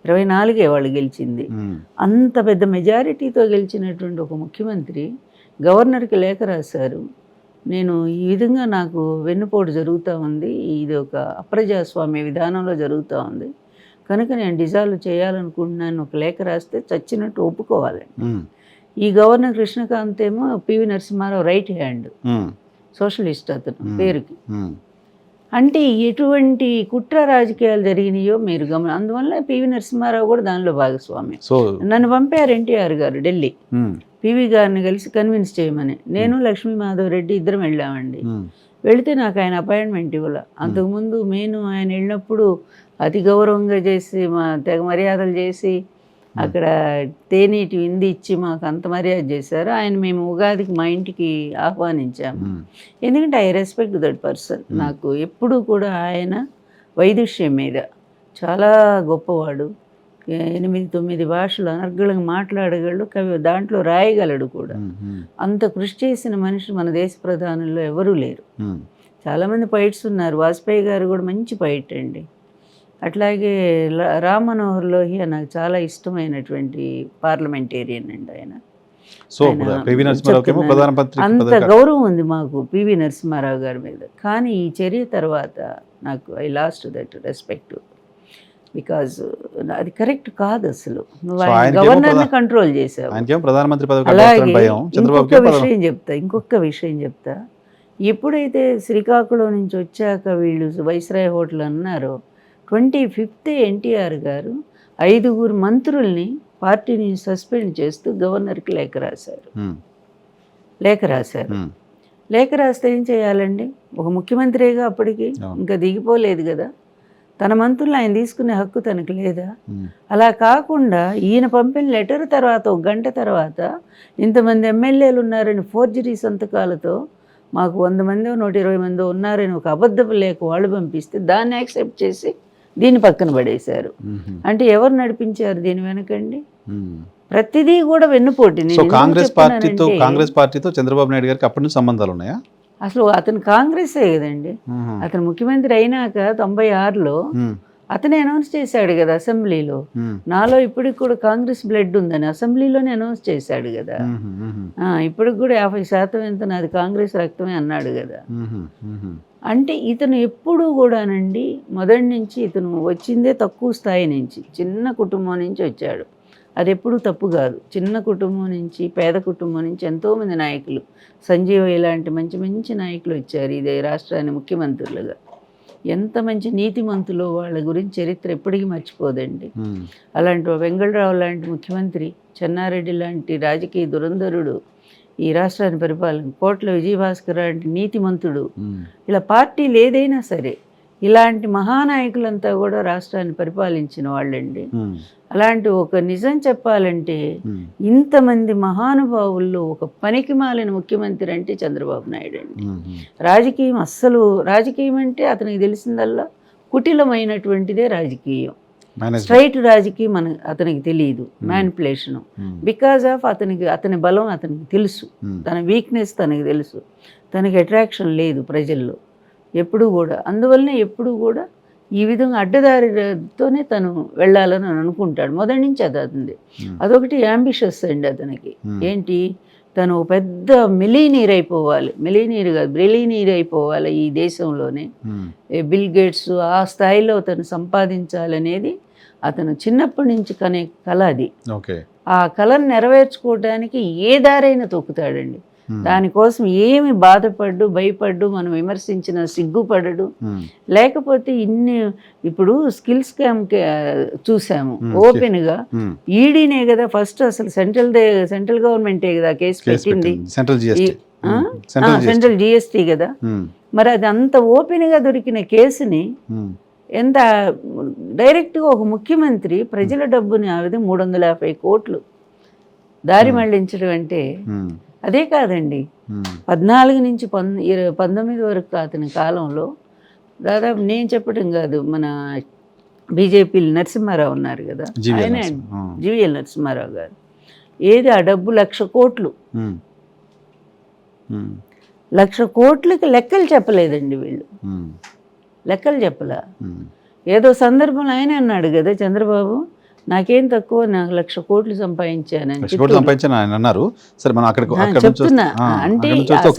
24 వాళ్ళు గెలిచింది. అంత పెద్ద మెజారిటీతో గెలిచినటువంటి ఒక ముఖ్యమంత్రి గవర్నర్కి లేఖ రాశారు, నేను ఈ విధంగా నాకు వెన్నుపోటు జరుగుతూ ఉంది, ఇది ఒక అప్రజాస్వామ్య విధానంలో జరుగుతూ ఉంది కనుక నేను డిజాల్వ్ చేయాలనుకుంటున్నాను ఒక లేఖ రాస్తే చచ్చినట్టు ఒప్పుకోవాలండి. ఈ గవర్నర్ కృష్ణకాంత్ ఏమో PV Narasimha Rao right hand, socialist అతను పేరుకి. అంటే ఎటువంటి కుట్ర రాజకీయాలు జరిగినాయో మీరు అందువల్ల పివి నరసింహారావు కూడా దానిలో భాగస్వామ్యం. నన్ను పంపారు ఎన్టీఆర్ గారు ఢిల్లీ, పివి గారిని కలిసి కన్విన్స్ చేయమని. నేను లక్ష్మీ మాధవ్ రెడ్డి ఇద్దరం వెళ్ళామండి. వెళితే నాకు ఆయన అపాయింట్మెంట్ ఇవ్వాల. అంతకుముందు ఆయన వెళ్ళినప్పుడు అతి గౌరవంగా చేసి తెగ మర్యాదలు చేసి అక్కడ తేనీటి విందు ఇచ్చి మాకు అంత మర్యాద చేశారు. ఆయన మేము ఉగాదికి మా ఇంటికి ఆహ్వానించాము. ఎందుకంటే ఐ రెస్పెక్ట్ దట్ పర్సన్. నాకు ఎప్పుడూ కూడా ఆయన వైదుష్యం మీద చాలా గొప్పవాడు. 8-9 భాషలు అనర్గళంగా మాట్లాడగలడు, దాంట్లో రాయగలడు కూడా. అంత కృషి చేసిన మనిషి మన దేశ ప్రధానుల్లో ఎవరూ లేరు. చాలామంది పైట్స్ ఉన్నారు. వాజ్పేయి గారు కూడా మంచి పైట్ అండి. అట్లాగే రామ్ మనోహర్ లోహియా నాకు చాలా ఇష్టమైనటువంటి పార్లమెంటేరియన్ అండి ఆయన. అంత గౌరవం ఉంది మాకు పివి నరసింహారావు గారి మీద. కానీ ఈ చర్య తర్వాత నాకు I last that respect. Because అది కరెక్ట్ కాదు అసలు. నువ్వు ఆయన గవర్నర్ని కంట్రోల్ చేసావు. అలాగే ఇంకొక విషయం చెప్తా. ఎప్పుడైతే శ్రీకాకుళం నుంచి వచ్చాక వీళ్ళు వైస్రాయ్ హోటల్ అన్నారో 25th ఎన్టీఆర్ గారు 5 మంత్రుల్ని పార్టీని సస్పెండ్ చేస్తూ గవర్నర్కి లేఖ రాశారు. లేఖ రాస్తే ఏం చేయాలండి? ఒక ముఖ్యమంత్రిగా అప్పటికి ఇంకా దిగిపోలేదు కదా, తన మంత్రులు ఆయన తీసుకునే హక్కు తనకు లేదా? అలా కాకుండా ఈయన పంపిన లెటర్ తర్వాత 1 గంట తర్వాత ఇంతమంది ఎమ్మెల్యేలు ఉన్నారని ఫోర్జరీ సంతకాలతో మాకు 100 మందో 120 మందో ఉన్నారని ఒక అబద్ధపు లేఖ వాళ్ళు పంపిస్తే దాన్ని యాక్సెప్ట్ చేసి దీన్ని పక్కన పడేశారు. అంటే ఎవరు నడిపించారు దీని వెనకండి? ప్రతిదీ కూడా వెన్నుపోటీ. కాంగ్రెస్ పార్టీతో చంద్రబాబు నాయుడు గారికి అప్పటి నుంచి సంబంధాలు ఉన్నాయా? అసలు అతను కాంగ్రెసే కదండి. అతను ముఖ్యమంత్రి అయినాక 96లో అతనే అనౌన్స్ చేశాడు కదా అసెంబ్లీలో, నాలో ఇప్పటికి కూడా కాంగ్రెస్ బ్లడ్ ఉందని అసెంబ్లీలోనే అనౌన్స్ చేశాడు కదా. ఇప్పటికి కూడా 50% ఎంత నాది కాంగ్రెస్ రక్తమే అన్నాడు కదా. అంటే ఇతను ఎప్పుడూ కూడానండి మొదటి నుంచి ఇతను వచ్చిందే తక్కువ స్థాయి నుంచి, చిన్న కుటుంబం నుంచి వచ్చాడు. అది ఎప్పుడూ తప్పు కాదు. చిన్న కుటుంబం నుంచి, పేద కుటుంబం నుంచి ఎంతోమంది నాయకులు, సంజీవ ఇలాంటి మంచి మంచి నాయకులు వచ్చారు ఇదే రాష్ట్రాన్ని ముఖ్యమంత్రులుగా. ఎంత మంచి నీతిమంతులో వాళ్ళ గురించి చరిత్ర ఎప్పటికీ మర్చిపోదండి. అలాంటి వెంగళరావు లాంటి ముఖ్యమంత్రి, చెన్నారెడ్డి లాంటి రాజకీయ దురంధరుడు ఈ రాష్ట్రాన్ని పరిపాలన, కోట్ల విజయభాస్కర్ లాంటి నీతిమంతుడు, ఇలా పార్టీలు ఏదైనా సరే ఇలాంటి మహానాయకులంతా కూడా రాష్ట్రాన్ని పరిపాలించిన వాళ్ళండి. అలాంటి ఒక నిజం చెప్పాలంటే ఇంతమంది మహానుభావుల్లో ఒక పనికి మాలిన ముఖ్యమంత్రి అంటే చంద్రబాబు నాయుడు అండి. రాజకీయం అంటే అతనికి తెలిసిందల్లా కుటిలమైనటువంటిదే రాజకీయం. స్ట్రైట్ రాజకీయం అతనికి తెలియదు, మ్యానిపులేషను. బికాజ్ ఆఫ్ అతని బలం అతనికి తెలుసు, తన వీక్నెస్ తనకి తెలుసు, తనకి అట్రాక్షన్ లేదు ప్రజల్లో ఎప్పుడూ కూడా. అందువల్లనే ఎప్పుడూ కూడా ఈ విధంగా అడ్డదారితోనే తను వెళ్ళాలని అనుకుంటాడు మొదటి నుంచి. అదొకటి యాంబిషస్ అండి అతనికి. ఏంటి, తను పెద్ద మిలీనీర్ అయిపోవాలి, బ్రిలీనీర్ అయిపోవాలి ఈ దేశంలోనే, బిల్ గేట్స్ ఆ స్థాయిలో తను సంపాదించాలనేది అతను చిన్నప్పటి నుంచి కనే కళ అది. ఆ కళను నెరవేర్చుకోవడానికి ఏ దారైనా తొక్కుతాడండి. దానికోసం ఏమి బాధపడ్డు, భయపడ్డు, మనం విమర్శించిన సిగ్గుపడడు. లేకపోతే ఇప్పుడు స్కిల్ స్కామ్ చూసాము ఓపెన్గా. ఈడీనే కదా ఫస్ట్, అసలు సెంట్రల్ గవర్నమెంటే కదా కేసు పెట్టింది, సెంట్రల్ జిఎస్టీ కదా. మరి అది అంత ఓపెన్గా దొరికిన కేసుని ఎంత డైరెక్ట్గా ఒక ముఖ్యమంత్రి ప్రజల డబ్బుని ఆ విధంగా 350 కోట్లు దారి మళ్లించడం అంటే అదే కాదండి. 14 నుంచి 19 వరకు అతని కాలంలో దాదాపు నేను చెప్పడం కాదు, మన బీజేపీ నరసింహారావు ఉన్నారు కదా, ఆయన జీవీఎల్ నరసింహారావు గారు, ఏది ఆ డబ్బు 1,00,000 కోట్లు, 1,00,000 కోట్లకి లెక్కలు చెప్పలేదండి వీళ్ళు, లెక్కలు చెప్పలా. ఏదో సందర్భంలో ఆయన అన్నాడు కదా చంద్రబాబు, నాకేం తక్కువ, నాకు 1,00,000 కోట్లు సంపాదించానని చెప్తున్నా. అంటే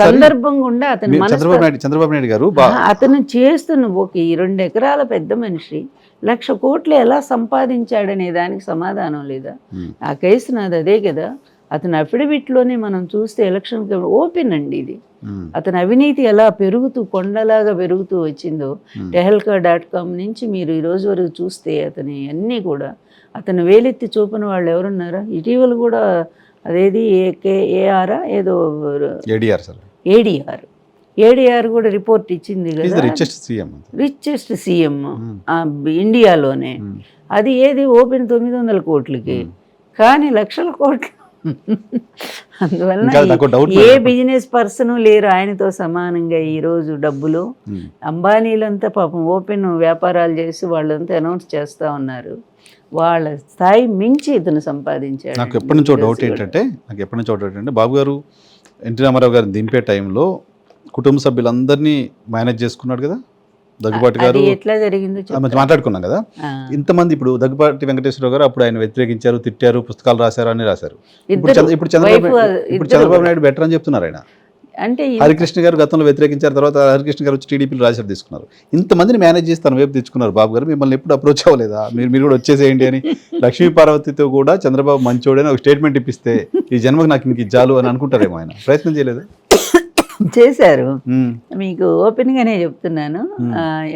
సందర్భం గుండా చంద్రబాబు నాయుడు గారు అతను చేస్తున్న ఒక 2 ఎకరాల పెద్ద మనిషి 1,00,000 కోట్లు ఎలా సంపాదించాడనే దానికి సమాధానం లేదా? ఆ కేసు నాది అదే కదా. అతని అఫిడవిట్లోనే మనం చూస్తే ఎలక్షన్ ఓపెన్ అండి ఇది. అతని అవినీతి ఎలా కొండలాగా పెరుగుతూ వచ్చిందో tehelka.com నుంచి మీరు ఈ రోజు వరకు చూస్తే అతని అన్నీ కూడా, అతను వేలెత్తి చూపిన వాళ్ళు ఎవరున్నారా? ఇటీవల కూడా అదేది ఏదో ఏడిఆర్ కూడా రిపోర్ట్ ఇచ్చింది కదా, రిచెస్ట్ సీఎం ఇండియాలోనే. అది ఏది ఓపెన్ 900 కోట్లకి, కానీ లక్షల కోట్లు. అందువల్ల ఇంకా నాకు డౌట్ ఏ బిజినెస్ పర్సన్ లేరు ఆయనతో సమానంగా ఈరోజు డబ్బులు. అంబానీలంతా పాపం ఓపెన్ వ్యాపారాలు చేసి వాళ్ళంతా అనౌన్స్ చేస్తూ ఉన్నారు. వాళ్ళ స్థాయి మించి ఇతను సంపాదించాడు. నాకు ఎప్పటి నుంచో డౌట్ ఏంటంటే బాబు గారు ఎన్టీ రామారావు గారిని దింపే టైంలో కుటుంబ సభ్యులందరినీ మేనేజ్ చేసుకున్నాడు కదా. దగ్గుబాటి గారు ఎట్లా జరిగిందో మాట్లాడుకున్నాం కదా. ఇంతమంది ఇప్పుడు దగ్గుబాటి వెంకటేశ్వరరావు గారు అప్పుడు ఆయన వ్యతిరేకించారు, తిట్టారు, పుస్తకాలు రాశారు అని రాశారు. ఇప్పుడు చంద్రబాబు నాయుడు బెటర్ అని చెప్తున్నారు ఆయన. అంటే హరికృష్ణ గారు గతంలో వ్యతిరేకించారు, తర్వాత హరికృష్ణ గారు వచ్చి టీడీపీలో రాశారు తీసుకున్నారు. ఇంతమందిని మేనేజ్ చేసి తన వైపు తెచ్చుకున్నారు బాబు గారు. మిమ్మల్ని ఎప్పుడు అప్రోచ్ అవ్వలేదా మీరు కూడా వచ్చేసేయండి అని? లక్ష్మీ పార్వతితో కూడా చంద్రబాబు మంచోడని ఒక స్టేట్మెంట్ ఇప్పిస్తే ఈ జన్మకు నాకు ఇంక ఇచ్చాలు అని అనుకుంటారేమో. ఆయన ప్రయత్నం చేయలేదు? చేశారు. మీకు ఓపెన్గానే చెప్తున్నాను.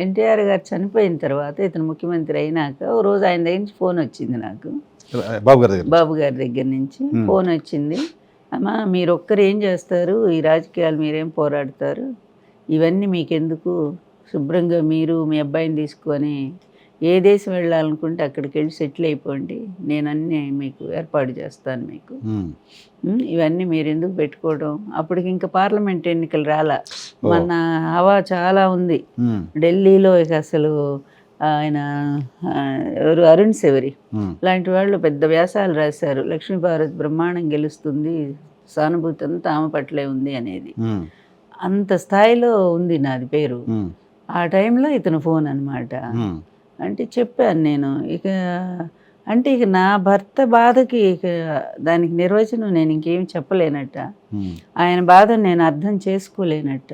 ఎన్టీఆర్ గారు చనిపోయిన తర్వాత ఇతను ముఖ్యమంత్రి అయినాక ఓ రోజు ఆయన దగ్గర నుంచి ఫోన్ వచ్చింది నాకు. బాబు గారి దగ్గర నుంచి ఫోన్ వచ్చింది. అమ్మా మీరు ఒక్కరు ఏం చేస్తారు, ఈ రాజకీయాలు మీరేం పోరాడతారు, ఇవన్నీ మీకెందుకు, శుభ్రంగా మీరు మీ అబ్బాయిని తీసుకొని ఏ దేశం వెళ్ళాలనుకుంటే అక్కడికి వెళ్ళి సెటిల్ అయిపోండి, నేను అన్నీ మీకు ఏర్పాటు చేస్తాను మీకు, ఇవన్నీ మీరు ఎందుకు పెట్టుకోవడం. అప్పటికి ఇంకా పార్లమెంట్ ఎన్నికలు రాలా, మన హవా చాలా ఉంది ఢిల్లీలో. ఇక అసలు ఆయన ఎవరు అరుణ్ శౌరి లాంటి వాళ్ళు పెద్ద వ్యాసాలు రాశారు, లక్ష్మీపార్వతి బ్రహ్మాండం గెలుస్తుంది, సానుభూతి అంతా ఆమె పట్లే ఉంది అనేది. అంత స్థాయిలో ఉంది నాది పేరు. ఆ టైంలో ఇతను ఫోన్ అనమాట. అంటే చెప్పాను నేను, ఇక నా భర్త బాధకి ఇక దానికి నిర్వచనం నేను ఇంకేమి చెప్పలేనట్ట, ఆయన బాధను నేను అర్థం చేసుకోలేనట్ట.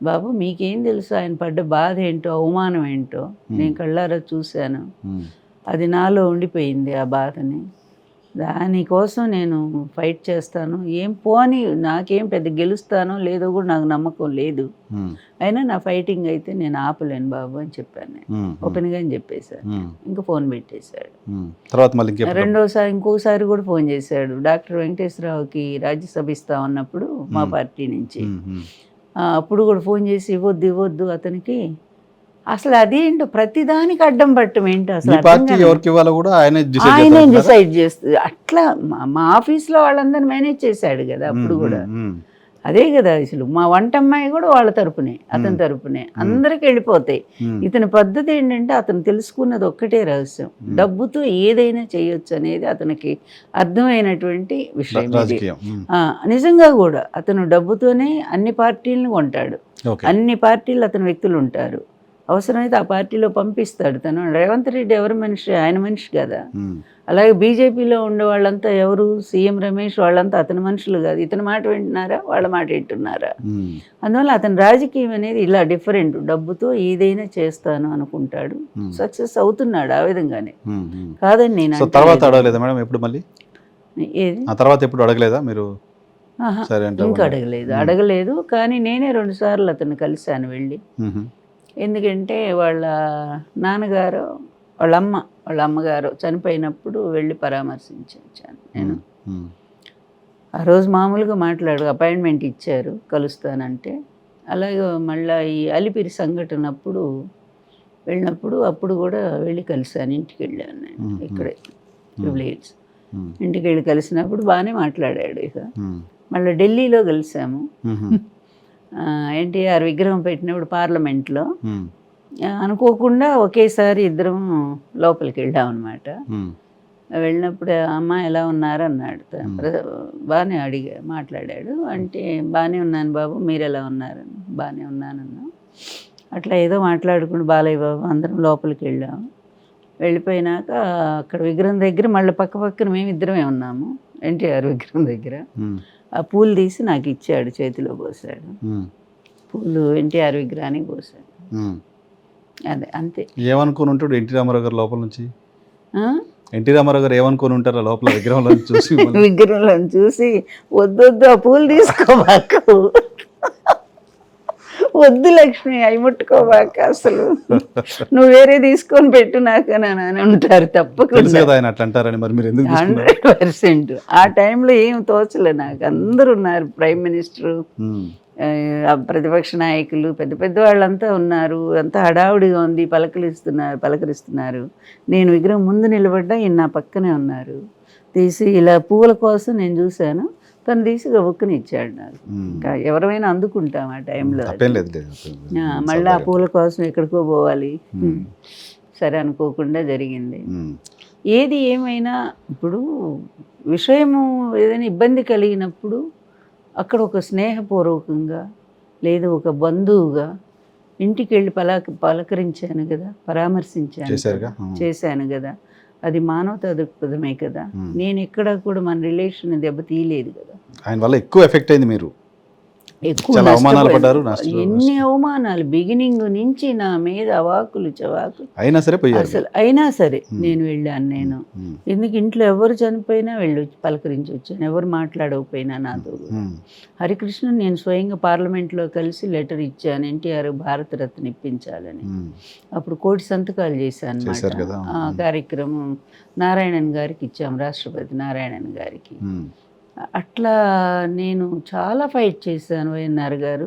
బాబు మీకేం తెలుసు ఆయన పడ్డ బాధ ఏంటో, అవమానం ఏంటో, నేను కళ్ళారా చూశాను, అది నాలో ఉండిపోయింది ఆ బాధని, దానికోసం నేను ఫైట్ చేస్తాను. ఏం పోని నాకేం పెద్ద గెలుస్తానో లేదో కూడా నాకు నమ్మకం లేదు, అయినా నా ఫైటింగ్ అయితే నేను ఆపలేను బాబు అని చెప్పాను. నేను ఓపెన్గా అని చెప్పేశాను. ఇంకా ఫోన్ పెట్టేశాడు. రెండోసారి ఇంకోసారి కూడా ఫోన్ చేశాడు. డాక్టర్ వెంకటేశ్వరరావుకి రాజ్యసభ ఇస్తా ఉన్నప్పుడు మా పార్టీ నుంచి, అప్పుడు కూడా ఫోన్ చేసి ఇవ్వద్దు అతనికి. అసలు అదేంటో ప్రతిదానికి అడ్డం పట్టం ఏంటో అసలు ఆయనే డిసైడ్ చేస్తుంది. అట్లా మా ఆఫీస్లో వాళ్ళందరినీ మేనేజ్ చేశాడు కదా అప్పుడు కూడా. అదే కదా అసలు మా వంటమ్మాయి కూడా వాళ్ళ తరపునే, అతని తరపునే అందరికి వెళ్ళిపోతాయి. ఇతని పద్ధతి ఏంటంటే అతను తెలుసుకున్నది ఒక్కటే రహస్యం, డబ్బుతో ఏదైనా చేయొచ్చు అనేది అతనికి అర్థమైనటువంటి విషయం ఇది. నిజంగా కూడా అతను డబ్బుతోనే అన్ని పార్టీలను కొంటాడు, అన్ని పార్టీలు అతని వ్యక్తులు ఉంటారు, అవసరమైతే ఆ పార్టీలో పంపిస్తాడు. తను రేవంత్ రెడ్డి ఎవరి మనిషి, ఆయన మనిషి కదా. అలాగే బీజేపీలో ఉండే వాళ్ళంతా ఎవరు, సీఎం రమేష్ వాళ్ళంతా అతని మనుషులు కాదు. ఇతని మాట వింటున్నారా, వాళ్ళ మాట వింటున్నారా? అందువల్ల అతని రాజకీయం అనేది ఇలా డిఫరెంట్, డబ్బుతో ఏదైనా చేస్తాను అనుకుంటాడు, సక్సెస్ అవుతున్నాడు ఆ విధంగానే. కాదని నేను ఇంకా అడగలేదు. కానీ నేనే 2 సార్లు అతను కలిశాను వెళ్ళి. ఎందుకంటే వాళ్ళ నాన్నగారు వాళ్ళ అమ్మగారు చనిపోయినప్పుడు వెళ్ళి పరామర్శించాను నేను. ఆ రోజు మామూలుగా అపాయింట్మెంట్ ఇచ్చారు కలుస్తానంటే. అలాగే మళ్ళీ ఈ అలిపిరి సంఘటన వెళ్ళినప్పుడు అప్పుడు కూడా వెళ్ళి కలిశాను. ఇంటికి వెళ్ళాను నేను, ఇక్కడే ట్రిబ్లేట్స్ ఇంటికి వెళ్ళి కలిసినప్పుడు బాగానే మాట్లాడాడు. ఇక మళ్ళీ ఢిల్లీలో కలిసాము. ఎన్టీఆర్ విగ్రహం పెట్టినప్పుడు పార్లమెంట్లో అనుకోకుండా ఒకేసారి ఇద్దరం లోపలికి వెళ్ళాం అనమాట. వెళ్ళినప్పుడు అమ్మ ఎలా ఉన్నారు అన్నాడు. బాగానే మాట్లాడాడు. అంటే బాగానే ఉన్నాను బాబు, మీరు ఎలా ఉన్నారు? బాగానే ఉన్నానన్నా. అట్లా ఏదో మాట్లాడుకుంటూ బాలయ్య బాబు అందరం లోపలికి వెళ్ళాము. వెళ్ళిపోయినాక అక్కడ విగ్రహం దగ్గర మళ్ళీ పక్కన మేమిద్దరమే ఉన్నాము. ఎన్టీఆర్ విగ్రహం దగ్గర ఆ పూలు తీసి నాకు ఇచ్చాడు, చేతిలో పోసాడు. పూలు ఎన్టీఆర్ విగ్రహానికి పోసాడు. అదే అంతే. ఏమనుకుని ఉంటాడు ఎన్టీ రామారావు గారు లోపల నుంచి? ఎన్టీ రామారావు గారు ఏమనుకుని ఉంటారు లోపల విగ్రహంలో చూసి? విగ్రహంలో చూసి వద్దు ఆ పూలు తీసుకోబాక, వద్దు లక్ష్మి అవి ముట్టుకోబాక, అసలు నువ్వు వేరే తీసుకొని పెట్టు నాకు అని ఉంటారు తప్పకుండా. 100%. ఆ టైంలో ఏం తోచలే నాకు. అందరూ ఉన్నారు, ప్రైమ్ మినిస్టరు, ప్రతిపక్ష నాయకులు, పెద్ద వాళ్ళంతా ఉన్నారు. అంతా హడావుడిగా ఉంది, పలకరిస్తున్నారు. నేను విగ్రహం ముందు నిలబడ్డా ఈయన నా పక్కనే ఉన్నారు. తీసి ఇలా పువ్వుల కోసం నేను చూశాను, తను తీసి గబుక్కుని ఇచ్చాడు నాకు. ఇంకా ఎవరైనా అందుకుంటాం ఆ టైంలో. మళ్ళీ ఆ పూల కోసం ఎక్కడికో పోవాలి, సరే అనుకోకుండా జరిగింది. ఏది ఏమైనా ఇప్పుడు విషయము ఏదైనా ఇబ్బంది కలిగినప్పుడు అక్కడ ఒక స్నేహపూర్వకంగా లేదా ఒక బంధువుగా ఇంటికి వెళ్ళి పలకరించాను కదా, చేశాను కదా, అది మానవతా దృక్పథమే కదా. నేను ఎక్కడ కూడా మన రిలేషన్ దెబ్బతీయలేదు కదా. ఆయన వల్ల ఎక్కువ ఎఫెక్ట్ అయింది మీరు, ఎక్కువ ఎన్ని అవమానాలు బిగినింగ్ నుంచి నా మీద అవాకులు చవాకులు అయినా సరే నేను వెళ్ళాను. నేను ఎందుకు ఇంట్లో ఎవరు చనిపోయినా వెళ్ళి పలకరించి వచ్చాను, ఎవరు మాట్లాడకపోయినా నాతో. హరికృష్ణ నేను స్వయంగా పార్లమెంట్లో కలిసి లెటర్ ఇచ్చాను, ఎన్టీఆర్ భారతరత్న ఇప్పించాలని. అప్పుడు 1 కోటి సంతకాలు చేశాను అన్నమాట. ఆ కార్యక్రమం నారాయణన్ గారికి ఇచ్చాము, రాష్ట్రపతి నారాయణన్ గారికి. అట్లా నేను చాలా ఫైట్ చేశాను. వైఎన్ఆర్ గారు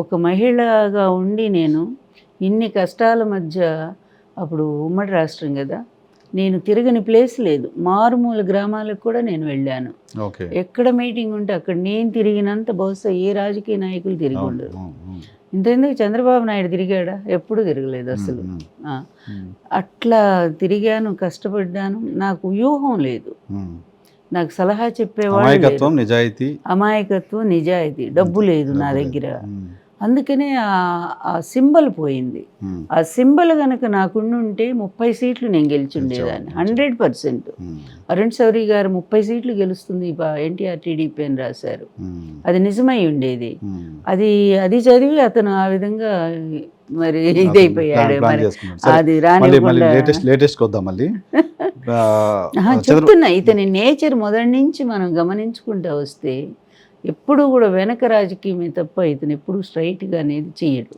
ఒక మహిళగా ఉండి నేను ఇన్ని కష్టాల మధ్య, అప్పుడు ఉమ్మడి రాష్ట్రం కదా, నేను తిరగని ప్లేస్ లేదు, మారుమూల గ్రామాలకు కూడా నేను వెళ్ళాను. ఎక్కడ మీటింగ్ ఉంటే అక్కడ నేను తిరిగినంత బహుశా ఏ రాజకీయ నాయకులు తిరిగి ఉండరు. ఇంతెందుకు చంద్రబాబు నాయుడు తిరిగాడా? ఎప్పుడు తిరగలేదు అసలు. అట్లా తిరిగాను, కష్టపడ్డాను. నాకు వ్యూహం లేదు, నాకు సలహా చెప్పేవాళ్ళు, అమాయకత్వం నిజాయితీ, డబ్బు లేదు నా దగ్గర. అందుకనే ఆ సింబల్ పోయింది. ఆ సింబల్ కనుక నాకుండుంటే 30 సీట్లు నేను గెలిచుండేదాన్ని 100%. అరుణ్ శౌరి గారు 30 సీట్లు గెలుస్తుంది ఎన్టీఆర్ టీడీపీ అని రాశారు, అది నిజమై ఉండేది. అది చదివి అతను ఆ విధంగా మరి ఇదైపోయాడు. మరి అది చెప్తున్నా, ఇతని నేచర్ మొదటి నుంచి మనం గమనించుకుంటూ వస్తే ఎప్పుడు కూడా వెనక రాజకీయమే తప్ప ఇతను ఎప్పుడు స్ట్రైట్గా అనేది చేయడు.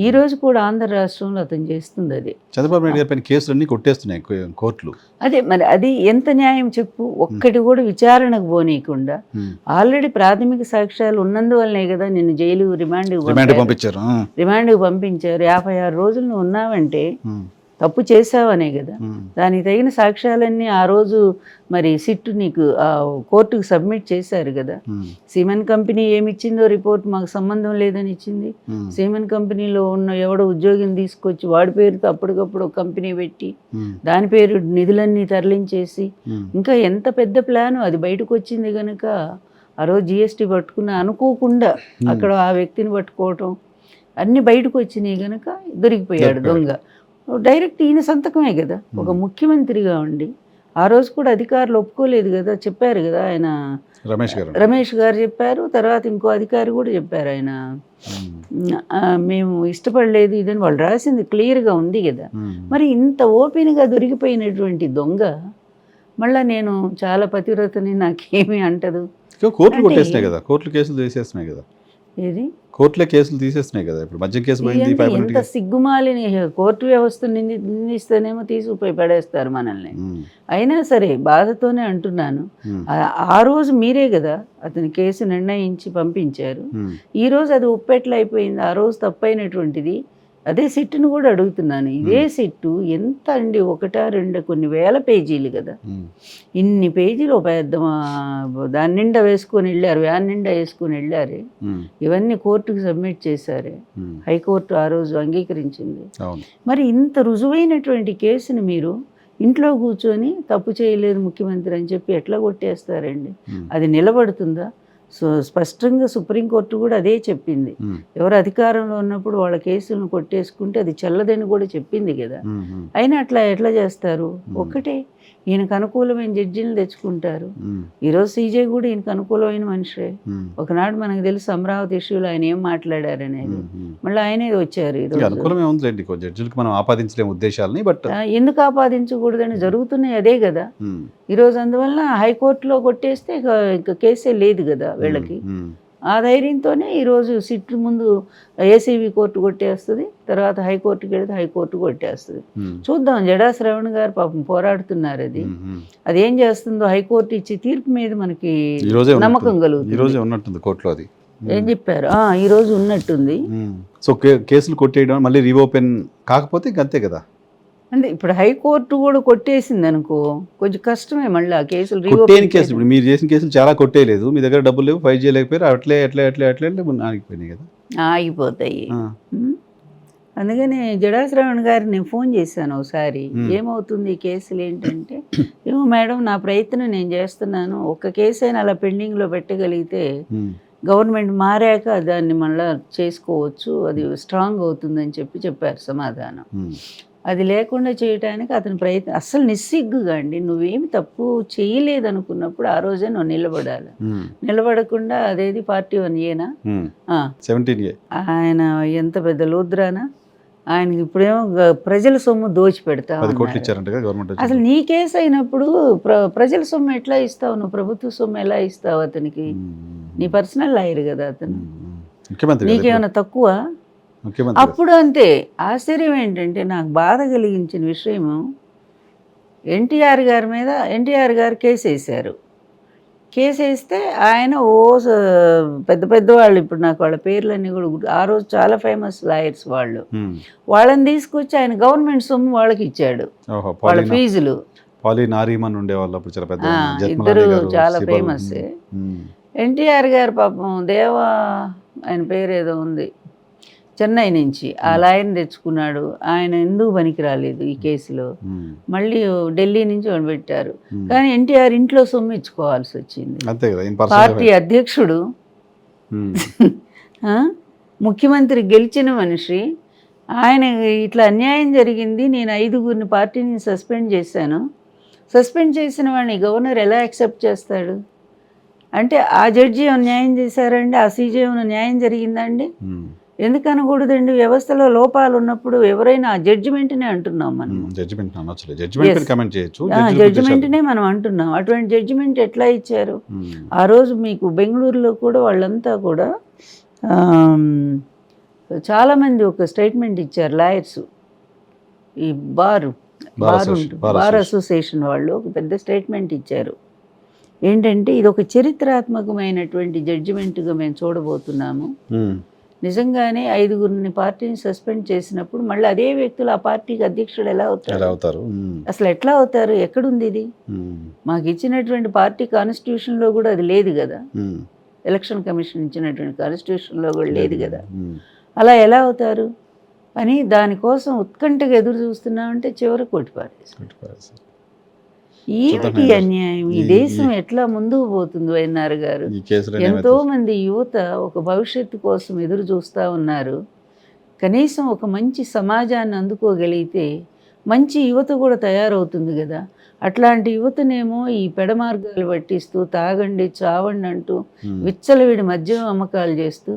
ఈ రోజు కూడా ఆంధ్ర రాష్ట్రంలో అతను చేస్తుంది అదే. చంద్రబాబు నాయుడు గారి కేసులన్నీ కొట్టేస్తున్నాయి కోర్టులు. అదే మరి అది ఎంత న్యాయం చెప్పు? ఒక్కటి కూడా విచారణకు పోనీయకుండా ఆల్రెడీ ప్రాథమిక సాక్ష్యాలు ఉన్నందువల్లనే కదా నిన్ను జైలు రిమాండ్కి పంపించారు. 56 రోజులు నువ్వు ఉన్నావంటే తప్పు చేసావనే కదా. దానికి తగిన సాక్ష్యాలన్నీ ఆ రోజు మరి సిట్ నీకు కోర్టుకు సబ్మిట్ చేశారు కదా. సిమెన్ కంపెనీ ఏమిచ్చిందో రిపోర్ట్ మాకు సంబంధం లేదని ఇచ్చింది. సిమెన్ కంపెనీలో ఉన్న ఎవడో ఉద్యోగిని తీసుకొచ్చి వాడి పేరుతో అప్పటికప్పుడు ఒక కంపెనీ పెట్టి దాని పేరు నిధులన్నీ తరలించేసి, ఇంకా ఎంత పెద్ద ప్లాను అది బయటకు వచ్చింది కనుక ఆ రోజు జిఎస్టీ పట్టుకున్న అనుకోకుండా అక్కడ ఆ వ్యక్తిని పట్టుకోవటం అన్నీ బయటకు వచ్చినాయి కనుక దొరికిపోయాడు దొంగ. డైరెక్ట్ ఈయన సంతకమే కదా, ఒక ముఖ్యమంత్రిగా ఉండి. ఆ రోజు కూడా అధికారులు ఒప్పుకోలేదు కదా, చెప్పారు కదా ఆయన, రమేష్ గారు చెప్పారు, తర్వాత ఇంకో అధికారి కూడా చెప్పారు, ఆయన మేము ఇష్టపడలేదు ఇదని వాళ్ళు రాసింది క్లియర్గా ఉంది కదా. మరి ఇంత ఓపెన్గా దొరికిపోయినటువంటి దొంగ మళ్ళీ నేను చాలా పతివ్రతని, నాకేమీ అంటదు. కోర్టులు కొట్టేస్తున్నాయి కదా, కోర్టులు కేసులు తీసేస్తున్నాయి కదా. ఏది కోర్టులో కేసులు తీసేస్తున్నాయి కదా. ఇప్పుడు మద్యం కేసు పోయింది. ఎంత సిగ్గుమాలిని కోర్టు వ్యవస్థ నిందిస్తేనేమో తీసుకుపోయి పడేస్తారు మనల్ని. అయినా సరే బాధతోనే అంటున్నాను, ఆ రోజు మీరే కదా అతని కేసు నిర్ణయించి పంపించారు. ఈ రోజు అది ఉప్పెట్లు అయిపోయింది. ఆ రోజు తప్పైనటువంటిది. అదే సిట్టును కూడా అడుగుతున్నాను, ఇదే సిట్టు ఎంత అండి, 1, 2 కొన్ని వేల పేజీలు కదా. ఇన్ని పేజీలు పెద్ద దాని నిండా వేసుకొని వెళ్ళారు, వ్యాన్ నిండా వేసుకొని వెళ్ళారు. ఇవన్నీ కోర్టుకు సబ్మిట్ చేశారే, హైకోర్టు ఆ రోజు అంగీకరించింది. మరి ఇంత రుజువైనటువంటి కేసుని మీరు ఇంట్లో కూర్చొని తప్పు చేయలేదు ముఖ్యమంత్రి అని చెప్పి ఎట్లా కొట్టేస్తారండి? అది నిలబడుతుందా? స్పష్టంగా సుప్రీంకోర్టు కూడా అదే చెప్పింది. ఎవరు అధికారంలో ఉన్నప్పుడు వాళ్ళ కేసులను కొట్టేసుకుంటే అది చెల్లదని కూడా చెప్పింది కదా. అయినా అట్లా ఎట్లా చేస్తారు? ఒక్కటే, ఈయనకు అనుకూలమైన జడ్జిని తెచ్చుకుంటారు. ఈరోజు సీజే కూడా ఈయనకు అనుకూలమైన మనిషే. ఒకనాడు మనకు తెలుసు అమరావతి ఇష్యూలో ఆయన ఏం మాట్లాడారనేది, మళ్ళీ ఆయనే వచ్చారు. ఎందుకు ఆపాదించకూడదని జరుగుతున్నాయి అదే కదా ఈరోజు. అందువల్ల హైకోర్టులో కొట్టేస్తే ఇక కేసే లేదు కదా వీళ్ళకి. ఆ ధైర్యంతోనే ఈరోజు సిట్ ముందు ఏసీబీ కోర్టు కొట్టేస్తుంది, తర్వాత హైకోర్టుకి వెళితే హైకోర్టు కొట్టేస్తుంది. చూద్దాం, జడా శ్రవణ్ గారు పాపం పోరాడుతున్నారు. అది ఏం చేస్తుందో హైకోర్టు ఇచ్చే తీర్పు మీద మనకి నమ్మకం కలుగుతుంది. ఏం చెప్పారు? ఈ రోజు ఉన్నట్టుంది. సో కేసులు కొట్టేయడం మళ్ళీ రీఓపెన్ కాకపోతే అంతే కదా. అంటే ఇప్పుడు హైకోర్టు కూడా కొట్టేసింది అనుకో, కొంచెం కష్టమే మళ్ళీ ఆ కేసులు కొట్టేని రీఓపెన్ కేసులు ఇప్పుడు మీరు చేసిన కేసులు చాలా కొట్టేయలేదు, మీ దగ్గర డబ్బులు లేవు, ఫైట్ చేయలేకపోయారు, అట్లే అట్లే అట్లే అట్లే ఆగిపోయినాయి కదా. ఆగిపోతాయి. ఆ. అందుకని జడాశ్రవణ్ గారికి నేను ఫోన్ చేశాను ఒకసారి, ఏమవుతుంది ఈ కేసులు ఏంటంటే, ఏమో మేడం నా ప్రయత్నం నేను చేస్తున్నాను, ఒక్క కేసు అయినా అలా పెండింగ్లో పెట్టగలిగితే గవర్నమెంట్ మారాక దాన్ని మళ్ళీ చేసుకోవచ్చు, అది స్ట్రాంగ్ అవుతుందని చెప్పారు సమాధానం. అది లేకుండా చేయడానికి అతని ప్రయత్నం అస్సలు నిస్సిగ్గుగా అండి, నువ్వేమి తప్పు చేయలేదనుకున్నప్పుడు ఆ రోజే నువ్వు నిలబడాలి, నిలబడకుండా అదేది పార్టీ 1A 17A ఆయన ఎంత పెద్ద లూద్రానా, ఆయనకి ఇప్పుడేమో ప్రజల సొమ్ము దోచి పెడతా 10 కోట్లు ఇచ్చారంట కదా గవర్నమెంట్. అసలు నీ కేసు అయినప్పుడు ప్రజల సొమ్ము ఎట్లా ఇస్తావు నువ్వు, ప్రభుత్వ సొమ్ము ఎలా ఇస్తావు అతనికి, నీ పర్సనల్ లాయర్ కదా అతను, ముఖ్యమంత్రి నీకేమైనా తక్కువ. అప్పుడు అంతే. ఆశ్చర్యం ఏంటంటే నాకు బాధ కలిగించిన విషయము, ఎన్టీఆర్ గారి మీద ఎన్టీఆర్ గారు కేసు వేశారు, కేసు వేస్తే ఆయన పెద్ద పెద్ద వాళ్ళు, ఇప్పుడు నాకు వాళ్ళ పేర్లన్నీ కూడా ఆ రోజు చాలా ఫేమస్ లాయర్స్ వాళ్ళని తీసుకొచ్చి ఆయన గవర్నమెంట్ సొమ్ము వాళ్ళకి ఇచ్చాడు, వాళ్ళ ఫీజులు. నారీమన్ ఉండేవాళ్ళు అప్పుడు చాలా పెద్ద, ఇద్దరు చాలా ఫేమస్. ఎన్టీఆర్ గారు పాపం ఆయన పేరు ఏదో ఉంది, చెన్నై నుంచి ఆ లాయర్ని తెచ్చుకున్నాడు, ఆయన ఎందుకు పనికి రాలేదు ఈ కేసులో, మళ్ళీ ఢిల్లీ నుంచి పెట్టారు. కానీ ఎన్టీఆర్ ఇంట్లో సొమ్ము ఇచ్చుకోవాల్సి వచ్చింది. పార్టీ అధ్యక్షుడు, ముఖ్యమంత్రి గెలిచిన మనిషి, ఆయన ఇట్లా అన్యాయం జరిగింది, నేను 5గురిని పార్టీని సస్పెండ్ చేశాను, సస్పెండ్ చేసిన వాడిని గవర్నర్ ఎలా యాక్సెప్ట్ చేస్తాడు? అంటే ఆ జడ్జి ఏమైనా న్యాయం చేశారండి, ఆ సీజే ఏమైనా న్యాయం జరిగిందండి? ఎందుకు అనకూడదండి? వ్యవస్థలో లోపాలు ఉన్నప్పుడు ఎవరైనా ఆ జడ్జిమెంట్నే అంటున్నాం మనం, జడ్జిమెంట్నే మనం అంటున్నాం. అటువంటి జడ్జిమెంట్ ఎట్లా ఇచ్చారు? ఆ రోజు మీకు బెంగళూరులో కూడా వాళ్ళంతా కూడా చాలామంది ఒక స్టేట్మెంట్ ఇచ్చారు లాయర్స్, ఈ బార్ అసోసియేషన్ వాళ్ళు ఒక పెద్ద స్టేట్మెంట్ ఇచ్చారు. ఏంటంటే ఇది ఒక చరిత్రాత్మకమైనటువంటి జడ్జిమెంట్గా మేము చూడబోతున్నాము, నిజంగానే 5గురిని పార్టీని సస్పెండ్ చేసినప్పుడు మళ్ళీ అదే వ్యక్తులు ఆ పార్టీకి అధ్యక్షుడు ఎలా అవుతారు? అసలు ఎట్లా అవుతారు? ఎక్కడుంది ఇది? మాకు ఇచ్చినటువంటి పార్టీ కాన్స్టిట్యూషన్లో కూడా అది లేదు కదా, ఎలక్షన్ కమిషన్ ఇచ్చినటువంటి కాన్స్టిట్యూషన్లో కూడా లేదు కదా, అలా ఎలా అవుతారు అని దానికోసం ఉత్కంఠగా ఎదురు చూస్తున్నామంటే చివరికి కొట్టిపారేసి. ఏమిటి అన్యాయం? ఈ దేశం ఎట్లా ముందుకు పోతుంది? వైఎన్ఆర్ గారు, ఎంతో మంది యువత ఒక భవిష్యత్తు కోసం ఎదురు చూస్తూ ఉన్నారు. కనీసం ఒక మంచి సమాజాన్ని అందుకోగలిగితే మంచి యువత కూడా తయారవుతుంది కదా. అట్లాంటి యువతనేమో ఈ పెడమార్గాలు పట్టిస్తూ తాగండి చావండి అంటూ విచ్చలవిడి మద్యం అమ్మకాలు చేస్తూ,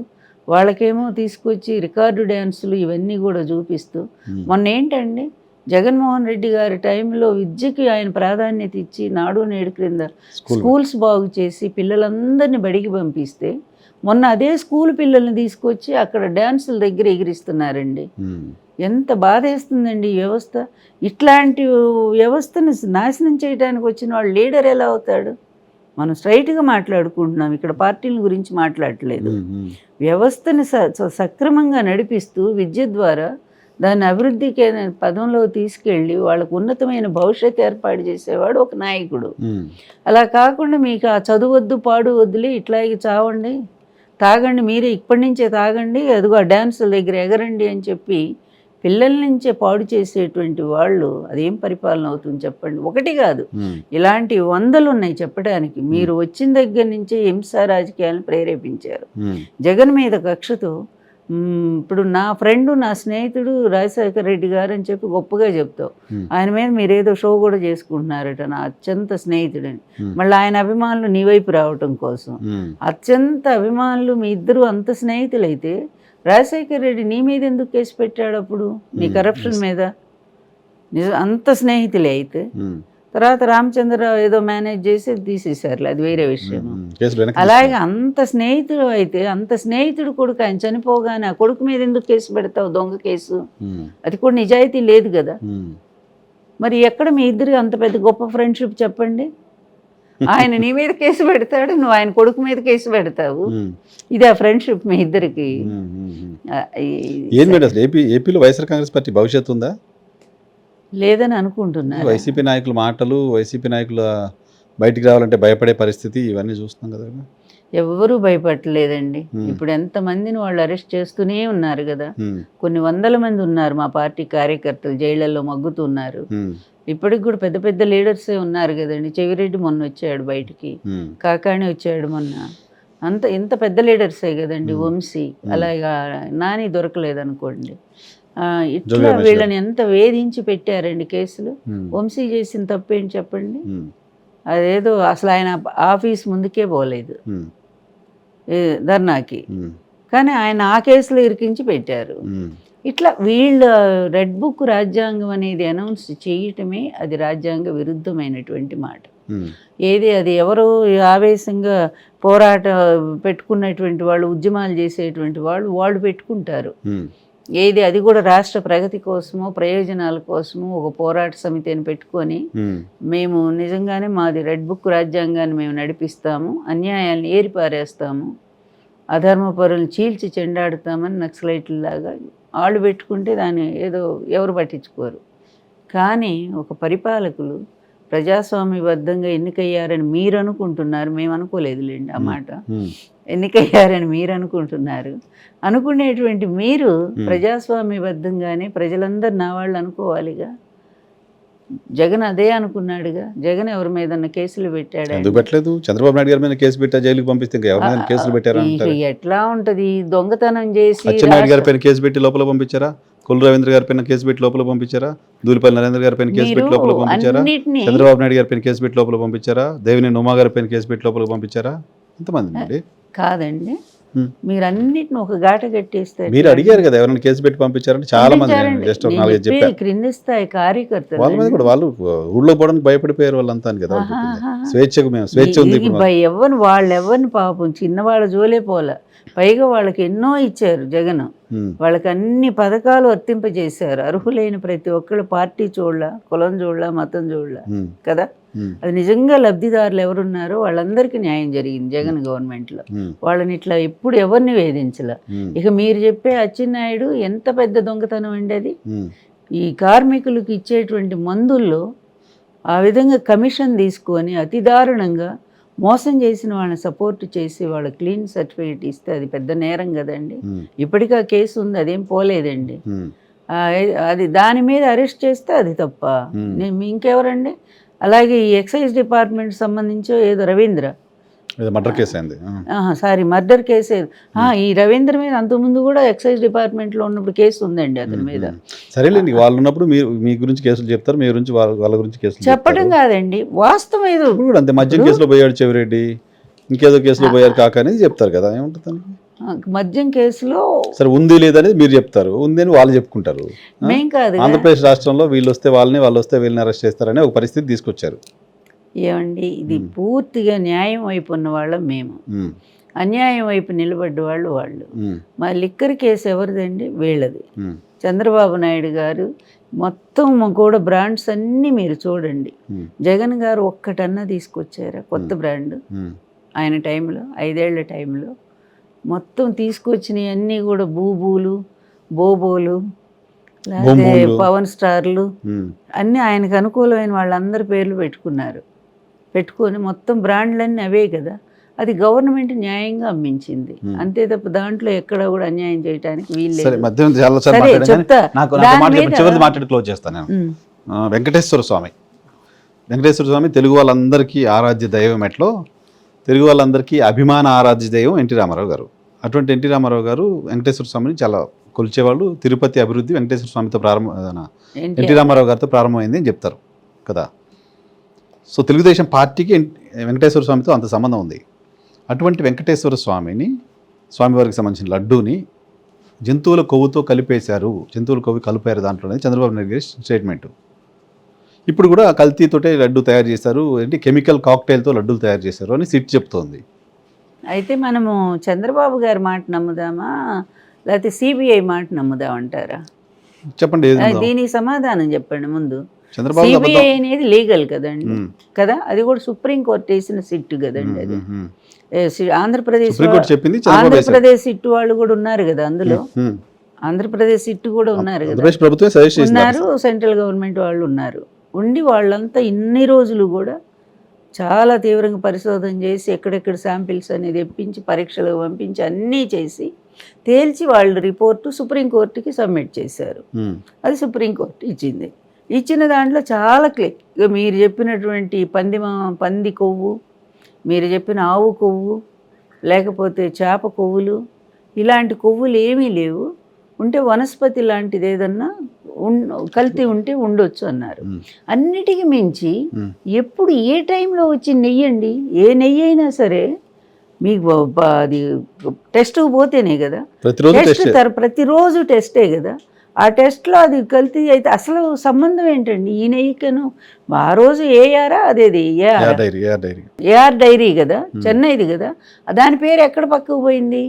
వాళ్ళకేమో తీసుకొచ్చి రికార్డు డ్యాన్సులు ఇవన్నీ కూడా చూపిస్తూ, మొన్న ఏంటండి జగన్మోహన్ రెడ్డి గారి టైంలో విద్యకి ఆయన ప్రాధాన్యత ఇచ్చి నాడు నేడు క్రింద స్కూల్స్ బాగు చేసి పిల్లలందరినీ బడికి పంపిస్తే, మొన్న అదే స్కూల్ పిల్లల్ని తీసుకొచ్చి అక్కడ డ్యాన్సుల దగ్గర ఎగిరిస్తున్నారండి. ఎంత బాధేస్తుందండి ఈ వ్యవస్థ. ఇట్లాంటి వ్యవస్థను నాశనం చేయడానికి వచ్చిన వాళ్ళు లీడర్ ఎలా అవుతాడు? మనం స్ట్రైట్గా మాట్లాడుకుంటున్నాం, ఇక్కడ పార్టీల గురించి మాట్లాడట్లేదు. వ్యవస్థని సక్రమంగా నడిపిస్తూ విద్య ద్వారా దాన్ని అభివృద్ధికి పదంలో తీసుకెళ్ళి వాళ్ళకు ఉన్నతమైన భవిష్యత్తు ఏర్పాటు చేసేవాడు ఒక నాయకుడు. అలా కాకుండా మీకు ఆ చదువద్దు పాడు వద్దులే, ఇట్లాగే చావండి తాగండి, మీరే ఇప్పటి నుంచే తాగండి, అదిగో ఆ డ్యాన్సుల దగ్గర ఎగరండి అని చెప్పి పిల్లల నుంచే పాడు చేసేటువంటి వాళ్ళు, అదేం పరిపాలన అవుతుంది చెప్పండి? ఒకటి కాదు, ఇలాంటి 100 ఉన్నాయి చెప్పడానికి. మీరు వచ్చిన దగ్గర నుంచే హింస రాజకీయాలను ప్రేరేపించారు. జగన్ మీద కక్షతో ఇప్పుడు నా ఫ్రెండు నా స్నేహితుడు రాజశేఖర రెడ్డి గారు అని చెప్పి గొప్పగా చెప్తావు, ఆయన మీద మీరు ఏదో షో కూడా చేసుకుంటున్నారట, నా అత్యంత స్నేహితుడని. మళ్ళీ ఆయన అభిమానులు నీ వైపు రావటం కోసం, అత్యంత అభిమానులు మీ ఇద్దరు అంత స్నేహితులైతే రాజశేఖర రెడ్డి నీ మీద ఎందుకు కేసు పెట్టాడు అప్పుడు? నీ కరప్షన్ మీద అంత స్నేహితులే అయితే. తర్వాత రామచంద్రరావు ఏదో మేనేజ్ చేసి తీసేశారు, అది వేరే విషయం. అలాగే అంత స్నేహితుడు అయితే, అంత స్నేహితుడు కొడుకు ఆయన చనిపోగానే ఆ కొడుకు మీద ఎందుకు కేసు పెడతావు? దొంగ కేసు, అది కూడా నిజాయితీ లేదు కదా. మరి ఎక్కడ మీ ఇద్దరికి అంత పెద్ద గొప్ప ఫ్రెండ్షిప్ చెప్పండి? ఆయన నీ మీద కేసు పెడతాడు, నువ్వు ఆయన కొడుకు మీద కేసు పెడతావు, ఇది ఆ ఫ్రెండ్షిప్ మీ ఇద్దరికి? ఏపీలో వైఎస్ఆర్ కాంగ్రెస్ పార్టీ భవిష్యత్తు ఉందా? లేదని అనుకుంటున్నారు. వైసీపీ నాయకుల మాటలు, వైసీపీ నాయకుల బయటికి రావాలంటే భయపడే పరిస్థితి ఇవన్నీ చూస్తున్నాం కదా. ఎవ్వరూ భయపడలేదండి. ఇప్పుడు ఎంతమందిని వాళ్ళు అరెస్ట్ చేస్తూనే ఉన్నారు కదా. కొన్ని వందల మంది ఉన్నారు మా పార్టీ కార్యకర్తలు జైళ్లలో మగ్గుతున్నారు. ఇప్పటికి కూడా పెద్ద పెద్ద లీడర్సే ఉన్నారు కదండి. చెవిరెడ్డి మొన్న వచ్చాడు బయటికి, కాకాణి వచ్చాడు మొన్న. ఇంత పెద్ద లీడర్సే కదండి. వంశీ, అలాగా నాని దొరకలేదు అనుకోండి. ఇట్లా వీళ్ళని ఎంత వేధించి పెట్టారండి కేసులు. వంశీ చేసిన తప్పేంటి చెప్పండి. అదేదో అసలు ఆయన ఆఫీస్ ముందుకే పోలేదు ధర్నాకి, కానీ ఆయన ఆ కేసులో ఇరికించి పెట్టారు. ఇట్లా వీళ్ళ రెడ్ బుక్ రాజ్యాంగం అనేది అనౌన్స్ చేయటమే అది రాజ్యాంగ విరుద్ధమైనటువంటి మాట. ఏది అది ఎవరో ఆవేశంగా పోరాట పెట్టుకున్నటువంటి వాళ్ళు, ఉద్యమాలు చేసేటువంటి వాళ్ళు పెట్టుకుంటారు. ఏది అది కూడా రాష్ట్ర ప్రగతి కోసమో ప్రయోజనాల కోసమో ఒక పోరాట సమితిని పెట్టుకొని మేము నిజంగానే మాది రెడ్ బుక్ రాజ్యాంగాన్ని మేము నడిపిస్తాము, అన్యాయాన్ని ఏరిపారేస్తాము, అధర్మపరులను చీల్చి చెండాడుతామని నక్సలైట్లలాగా వాళ్ళు పెట్టుకుంటే దాన్ని ఏదో ఎవరు పట్టించుకోరు. కానీ ఒక పరిపాలకులు ప్రజాస్వామ్యబద్ధంగా ఎన్నికయ్యారని మీరు అనుకుంటున్నారు, మేము అనుకోలేదులేండి ఆ మాట. ఎన్నికయ్యారని మీరు అనుకుంటున్నారు. అనుకునేటువంటి మీరు ప్రజాస్వామ్యబద్ధంగానే ప్రజలందరూ నా వాళ్ళు అనుకోవాలిగా. జగన్ అదే అనుకున్నాడుగా. జగన్ ఎవరి మీద కేసులు పెట్టాడు? ఎందుకు పెట్టలేదు? చంద్రబాబు నాయుడు గారి మీద కేసు పెట్టా, జైలుకి పంపిస్తే ఇంకా ఎవరి మీద కేసులు పెట్టారా? ఎట్లా ఉంటది? దొంగతనం చేసి అచ్చెన్నాయుడు గారి పైన కేసు పెట్టి లోపల పంపించారా? కొల్లు రవీంద్ర గారి పైన కేసు పెట్టి లోపల పంపించారా? దూలిపల్లి నరేంద్ర గారి పైన కేసు పెట్టి లోపల పంపించారా? చంద్రబాబు నాయుడు గారి పైన కేసు పెట్టి లోపల పంపించారా? దేవినేని ఉమా గారి పైన కేసు పెట్టి లోపల పంపించారా? ఎంతమంది అండి? కాదండి, మీరు అన్నిటిని ఒక గాట కట్టేస్తారు. మీరు అడిగారు కదా ఎవరైనా కేసు పెట్టి పంపించారంటే చాలా మంది క్రింది స్థాయి కార్యకర్తలు వాళ్ళ మీద కూడా వాళ్ళు ఊళ్ళో పోవడానికి భయపడిపోయారు వాళ్ళంతా కదా. స్వేచ్ఛకు మేము స్వేచ్ఛ ఉంది వాళ్ళెవరిని పాపం చిన్నవాళ్ళ జోలే పోలే. పైగా వాళ్ళకి ఎన్నో ఇచ్చారు జగన్. వాళ్ళకి అన్ని పథకాలు వర్తింపజేశారు. అర్హులైన ప్రతి ఒక్కళ్ళు పార్టీ చూడలా, కులం చూడలా, మతం చూడలా కదా. అది నిజంగా లబ్ధిదారులు ఎవరున్నారో వాళ్ళందరికీ న్యాయం జరిగింది జగన్ గవర్నమెంట్లో. వాళ్ళని ఇట్లా ఎప్పుడు ఎవరిని వేధించలే. ఇక మీరు చెప్పే అచ్చెన్నాయుడు ఎంత పెద్ద దొంగతనం అండి అది. ఈ కార్మికులకు ఇచ్చేటువంటి మందుల్లో ఆ విధంగా కమిషన్ తీసుకొని అతి దారుణంగా మోసం చేసిన వాళ్ళని సపోర్ట్ చేసి వాళ్ళ క్లీన్ సర్టిఫికేట్ ఇస్తే అది పెద్ద నేరం కదండి. ఇప్పటికీ ఆ కేసు ఉంది, అదేం పోలేదండి. అది దాని మీద అరెస్ట్ చేస్తే అది తప్ప. ఇంకెవరండి? అలాగే ఈ ఎక్సైజ్ డిపార్ట్మెంట్ సంబంధించి ఏదో రవీంద్ర మర్డర్ కేసు అయింది. Murder case. ఈ రవీంద్ర మీద అంతకుముందు కూడా ఎక్సైజ్ డిపార్ట్మెంట్లో ఉన్నప్పుడు కేసు ఉందండి అతని మీద. సరేలేండి, వాళ్ళు ఉన్నప్పుడు మీరు మీ గురించి కేసులు చెప్తారు, మీ గురించి వాళ్ళ గురించి కేసులు చెప్పడం కాదండి, వాస్తవం ఏదో. అంతే, మద్యం కేసులో పోయాడు చెవిరెడ్డి, ఇంకేదో కేసులో పోయారు కాక అనేది చెప్తారు కదా. ఏముంటుంది మద్యం కేసులో? సరే, ఉంది లేదనేది మీరు చెప్తారు, ఉంది అని వాళ్ళు చెప్పుకుంటారు. మేం కాదు, ఆంధ్రప్రదేశ్ రాష్ట్రంలో వీళ్ళు వస్తే వాళ్ళని, వాళ్ళు వస్తే వీళ్ళని అరెస్ట్ చేస్తారని ఒక పరిస్థితి తీసుకొచ్చారు. ఏమండి, ఇది పూర్తిగా న్యాయం వైపు ఉన్న వాళ్ళం మేము, అన్యాయం వైపు నిలబడ్డ వాళ్ళు. మా లిక్కర్ కేసు ఎవరిదండి? వీళ్ళది. చంద్రబాబు నాయుడు గారు మొత్తం కూడా బ్రాండ్స్ అన్నీ మీరు చూడండి. జగన్ గారు ఒక్కటన్నా తీసుకొచ్చారా కొత్త బ్రాండ్? ఆయన టైంలో, 5 ఏళ్ల టైంలో మొత్తం తీసుకొచ్చినవి అన్నీ కూడా బూబూలు, బోబోలు, లేకపోతే పవన్ స్టార్లు అన్నీ ఆయనకు అనుకూలమైన వాళ్ళందరి పేర్లు పెట్టుకొని మొత్తం బ్రాండ్లన్నీ అవే కదా. అది గవర్నమెంట్ న్యాయంగా అమ్మించింది, అంతే తప్ప దాంట్లో ఎక్కడ కూడా అన్యాయం చేయడానికి వీల్లేదు. వెంకటేశ్వర స్వామి తెలుగు వాళ్ళందరికీ ఆరాధ్య దైవం. ఎట్లో తెలుగు వాళ్ళందరికీ అభిమాన ఆరాధ్య దైవం ఎన్టీ రామారావు గారు. అటువంటి ఎన్టీ రామారావు గారు వెంకటేశ్వర స్వామిని చాలా కొలిచేవాళ్ళు. తిరుపతి అభివృద్ధి వెంకటేశ్వర స్వామితో ఎన్టీ రామారావు గారితో ప్రారంభమైంది అని చెప్తారు కదా. సో తెలుగుదేశం పార్టీకి వెంకటేశ్వర స్వామితో అంత సంబంధం ఉంది. అటువంటి వెంకటేశ్వర స్వామివారికి సంబంధించిన లడ్డూని జంతువుల కొవ్వుతో కలిపేశారు, జంతువుల కొవ్వు కలిపారు దాంట్లోనే చంద్రబాబు నాయుడు గారి స్టేట్మెంట్. ఇప్పుడు కూడా కల్తీతోటే లడ్డు తయారు చేశారు, ఏంటి కెమికల్ కాక్టైల్తో లడ్డూలు తయారు చేశారు అని సిట్ చెప్తోంది. అయితే మనము చంద్రబాబు గారి మాట నమ్ముదామా లేకపోతే సిబిఐ మాట నమ్ముదామంటారా? చెప్పండి, దీనికి సమాధానం చెప్పండి ముందు. సిబిఐ అనేది లీగల్ కదండి కదా, అది కూడా సుప్రీంకోర్టు వేసిన సిట్టు కదండి. అది ఆంధ్రప్రదేశ్ సిట్టు వాళ్ళు కూడా ఉన్నారు కదా అందులో. ఆంధ్రప్రదేశ్ ఇట్టు కూడా ఉన్నారు కదా, ఆంధ్రప్రదేశ్ ప్రభుత్వం సజెస్ట్ చేసింది. ఉన్నారు, సెంట్రల్ గవర్నమెంట్ వాళ్ళు ఉన్నారు. ఉండి వాళ్ళంతా ఇన్ని రోజులు కూడా చాలా తీవ్రంగా పరిశోధన చేసి ఎక్కడెక్కడ శాంపిల్స్ అనేది తెప్పించి పరీక్షలకు పంపించి అన్నీ చేసి తేల్చి వాళ్ళు రిపోర్టు సుప్రీంకోర్టుకి సబ్మిట్ చేశారు. అది సుప్రీంకోర్టు ఇచ్చింది. ఇచ్చిన దాంట్లో చాలా క్లియర్, మీరు చెప్పినటువంటి పంది కొవ్వు, మీరు చెప్పిన ఆవు కొవ్వు, లేకపోతే చేప కొవ్వులు, ఇలాంటి కొవ్వులు ఏమీ లేవు. ఉంటే వనస్పతి లాంటిది ఏదన్నా కల్తీ ఉంటే ఉండొచ్చు అన్నారు. అన్నిటికీ మించి ఎప్పుడు ఏ టైంలో వచ్చి నెయ్యి అండి, ఏ నెయ్యి అయినా సరే మీకు అది టెస్ట్కి పోతేనే కదా, ప్రతిరోజు టెస్టే కదా, ఆ టెస్ట్లో అది కల్తీ అయితే అసలు సంబంధం ఏంటండి ఈ నెయ్యికను? ఆ రోజు ఏఆరా అదేది ఏఆర్ డైరీ కదా, చెన్నైది కదా, దాని పేరు ఎక్కడ పక్కకు పోయింది?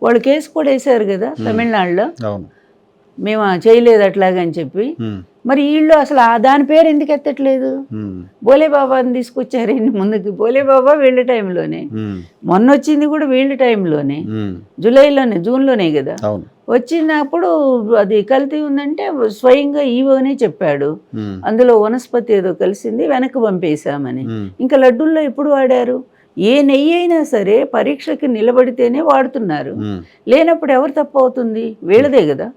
వాళ్ళు కేసు కూడా వేశారు కదా తమిళనాడులో, మేము చేయలేదు అట్లాగని చెప్పి. మరి వీళ్ళు అసలు దాని పేరు ఎందుకు ఎత్తట్లేదు? బోలేబాబాని తీసుకొచ్చారండి ముందుకి. బోలేబాబా వీళ్ళ టైంలోనే, మొన్న వచ్చింది కూడా వీళ్ళ టైంలోనే, జూన్లోనే కదా వచ్చినప్పుడు. అది కల్తీ ఉందంటే స్వయంగా ఈవోనే చెప్పాడు, అందులో వనస్పతి ఏదో కలిసింది, వెనక్కి పంపేశామని. ఇంకా లడ్డూల్లో ఎప్పుడు వాడారు? ఏ నెయ్యి అయినా సరే పరీక్షకి నిలబడితేనే వాడుతున్నారు. లేనప్పుడు ఎవరు తప్పు అవుతుంది? వీళ్ళదే కదా,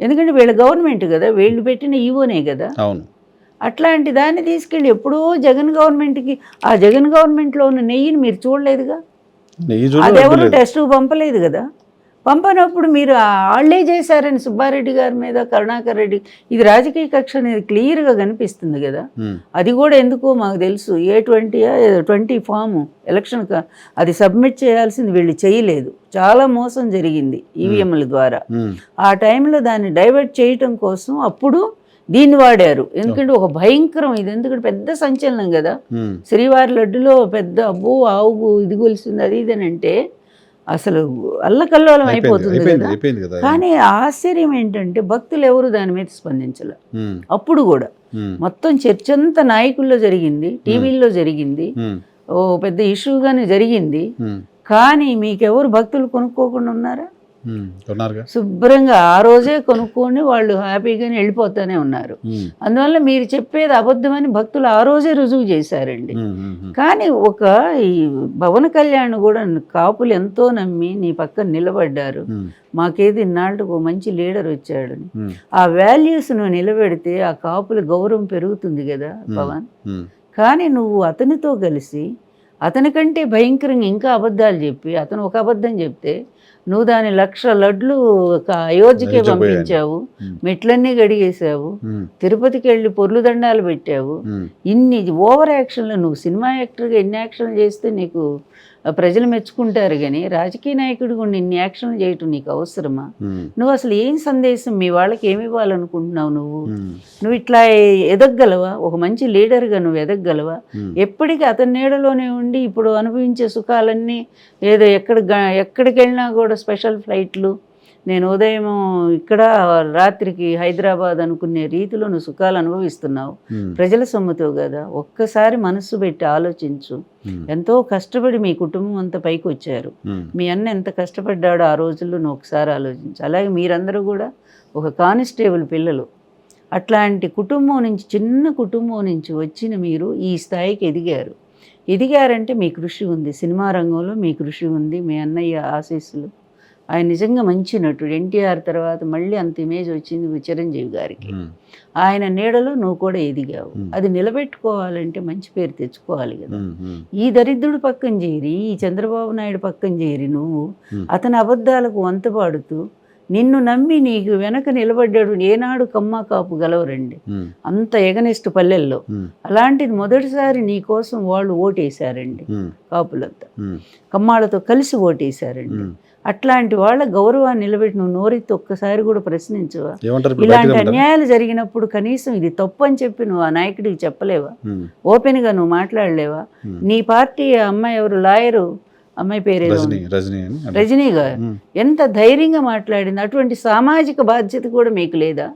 ఎందుకంటే వీళ్ళ గవర్నమెంట్ కదా, వీళ్ళు పెట్టిన ఈవోనే కదా. అట్లాంటి దాన్ని తీసుకెళ్ళి ఎప్పుడో జగన్ గవర్నమెంట్కి, ఆ జగన్ గవర్నమెంట్లో ఉన్న నెయ్యిని మీరు చూడలేదుగా, అదెవరు టెస్ట్కు పంపలేదు కదా. పంపనప్పుడు మీరు వాళ్ళే చేశారని సుబ్బారెడ్డి గారి మీద, కరుణాకర్ రెడ్డి, ఇది రాజకీయ కక్ష అనేది క్లియర్గా కనిపిస్తుంది కదా. అది కూడా ఎందుకో మాకు తెలుసు, A20 ఫాము ఎలక్షన్ అది సబ్మిట్ చేయాల్సింది వీళ్ళు చేయలేదు. చాలా మోసం జరిగింది ఈవీఎంల ద్వారా. ఆ టైంలో దాన్ని డైవర్ట్ చేయటం కోసం అప్పుడు దీన్ని వాడారు. ఎందుకంటే ఒక భయంకరం ఇది, ఎందుకంటే పెద్ద సంచలనం కదా. శ్రీవారి లడ్డులో పెద్ద అబ్బో ఆవు ఇది కొలిసింది అది ఇదనంటే అసలు అల్లకల్లోలం అయిపోతుంది కదా. కానీ ఆశ్చర్యం ఏంటంటే భక్తులు ఎవరు దాని మీద స్పందించలే. అప్పుడు కూడా మొత్తం చర్చ అంతా నాయకుల్లో జరిగింది, టీవీల్లో జరిగింది, ఓ పెద్ద ఇష్యూగానే జరిగింది. కానీ మీకెవరు భక్తులు కొనుక్కోకుండా ఉన్నారా? శుభ్రంగా ఆ రోజే కొనుక్కొని వాళ్ళు హ్యాపీగానే వెళ్ళిపోతూనే ఉన్నారు. అందువల్ల మీరు చెప్పేది అబద్ధమని భక్తులు ఆ రోజే రుజువు చేశారండి. కానీ ఈ పవన్ కళ్యాణ్ కూడా కాపులు ఎంతో నమ్మి నీ పక్కన నిలబడ్డారు. మాకేది ఇన్నాళ్ళకు మంచి లీడర్ వచ్చాడని, ఆ వాల్యూస్ నువ్వు నిలబెడితే ఆ కాపుల గౌరవం పెరుగుతుంది కదా పవన్. కానీ నువ్వు అతనితో కలిసి అతనికంటే భయంకరంగా ఇంకా అబద్ధాలు చెప్పి, అతను ఒక అబద్ధం చెప్తే నువ్వు దాని 1,00,000 లడ్లు అయోధ్యకే పంపించావు, మెట్లన్నీ గడిగేశావు, తిరుపతికి వెళ్ళి పొర్లు దండాలు పెట్టావు. ఇన్ని ఓవర్ యాక్షన్లు, నువ్వు సినిమా యాక్టర్గా ఎన్ని యాక్షన్లు చేస్తే నీకు ప్రజలు మెచ్చుకుంటారు, కానీ రాజకీయ నాయకుడు కూడా ఇన్ని యాక్షన్లు చేయటం నీకు అవసరమా? నువ్వు అసలు ఏం సందేశం మీ వాళ్ళకి ఏమి ఇవ్వాలనుకుంటున్నావు? నువ్వు ఇట్లా ఎదగగలవా? ఒక మంచి లీడర్గా నువ్వు ఎదగగలవా? ఎప్పటికీ అతని నీడలోనే ఉండి ఇప్పుడు అనుభవించే సుఖాలన్నీ ఏదో ఎక్కడికి వెళ్ళినా కూడా స్పెషల్ ఫ్లైట్లు, నేను ఉదయం ఇక్కడ రాత్రికి హైదరాబాద్ అనుకునే రీతిలో నువ్వు సుఖాలు అనుభవిస్తున్నావు ప్రజల సొమ్ముతో కదా. ఒక్కసారి మనస్సు పెట్టి ఆలోచించు. ఎంతో కష్టపడి మీ కుటుంబం అంతా పైకి వచ్చారు. మీ అన్న ఎంత కష్టపడ్డాడో ఆ రోజుల్లో నువ్వు ఒకసారి ఆలోచించు. అలాగే మీరందరూ కూడా ఒక కానిస్టేబుల్ పిల్లలు. అట్లాంటి కుటుంబం నుంచి, చిన్న కుటుంబం నుంచి వచ్చిన మీరు ఈ స్థాయికి ఎదిగారంటే మీ కృషి ఉంది. సినిమా రంగంలో మీ కృషి ఉంది, మీ అన్నయ్య ఆశీస్సులు. ఆయన నిజంగా మంచి నటుడు. ఎన్టీఆర్ తర్వాత మళ్ళీ అంత ఇమేజ్ వచ్చింది చిరంజీవి గారికి. ఆయన నీడలో నువ్వు కూడా ఎదిగావు. అది నిలబెట్టుకోవాలంటే మంచి పేరు తెచ్చుకోవాలి కదా. ఈ దరిద్రుడు పక్కన చేరి, ఈ చంద్రబాబు నాయుడు పక్కన చేరి నువ్వు అతని అబద్ధాలకు వంతపాడుతూ, నిన్ను నమ్మి నీకు వెనక నిలబడ్డాడు. ఏనాడు కమ్మ కాపు గలవరండి అంత ఎగనెస్ట్ పల్లెల్లో. అలాంటిది మొదటిసారి నీ కోసం వాళ్ళు ఓటేశారండి, కాపులంతా కమ్మాళ్ళతో కలిసి ఓటేశారండి. అట్లాంటి వాళ్ళ గౌరవాన్ని నిలబెట్టి నువ్వు నోరెత్తి ఒక్కసారి కూడా ప్రశ్నించవా? ఇలాంటి అన్యాయాలు జరిగినప్పుడు కనీసం ఇది తప్పు అని చెప్పి నువ్వు ఆ నాయకుడికి చెప్పలేవా? ఓపెన్గా నువ్వు మాట్లాడలేవా? నీ పార్టీ అమ్మాయి ఎవరు, లాయరు అమ్మాయి పేరు రజనీ గారు ఎంత ధైర్యంగా మాట్లాడింది. అటువంటి సామాజిక బాధ్యత కూడా మీకు లేదా?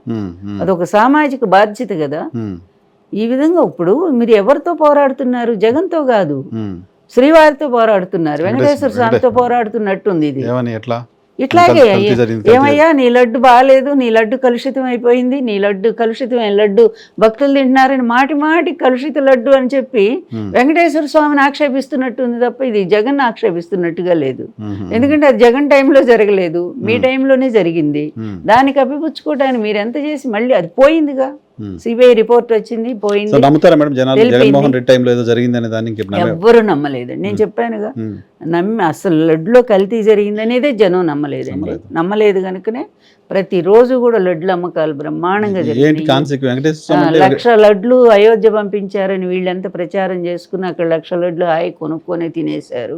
అదొక సామాజిక బాధ్యత కదా. ఈ విధంగా ఇప్పుడు మీరు ఎవరితో పోరాడుతున్నారు? జగన్తో కాదు, శ్రీవారితో పోరాడుతున్నారు, వెంకటేశ్వర స్వామితో పోరాడుతున్నట్టుంది. ఇది ఇట్లాగే కల్తీ జరిగింది, ఏమయ్యా నీ లడ్డు బాగాలేదు, నీ లడ్డు కలుషితం అయిపోయింది, నీ లడ్డు కలుషితమైన లడ్డు భక్తులు తింటున్నారని మాటి మాటి కలుషిత లడ్డు అని చెప్పి వెంకటేశ్వర స్వామిని ఆక్షేపిస్తున్నట్టుంది తప్ప ఇది జగన్ ఆక్షేపిస్తున్నట్టుగా లేదు. ఎందుకంటే అది జగన్ టైంలో జరగలేదు, మీ టైంలోనే జరిగింది. దాన్ని కప్పిపుచ్చుకోవడానికి మీరు ఎంత చేసి మళ్ళీ అది పోయిందిగా. సిబిఐ రిపోర్ట్ వచ్చింది, పోయింది. నమ్ముతారా మేడం జనాలు జగన్మోహన్ రెడ్డి టైంలో ఏదో జరిగిందనే దాన్ని? ఎవ్వరు నమ్మలేదండి. నేను చెప్పానుగా, నమ్మి అసలు లడ్డులో కల్తీ జరిగిందనేదే జనం నమ్మలేదండి. నమ్మలేదు కనుకనే ప్రతిరోజు కూడా లడ్ల అమ్మకాలు బ్రహ్మాండంగా జరిగింది. 1,00,000 లడ్లు అయోధ్య పంపించారని వీళ్ళంతా ప్రచారం చేసుకుని అక్కడ 1,00,000 లడ్లు హాయి కొనుక్కొని తినేశారు.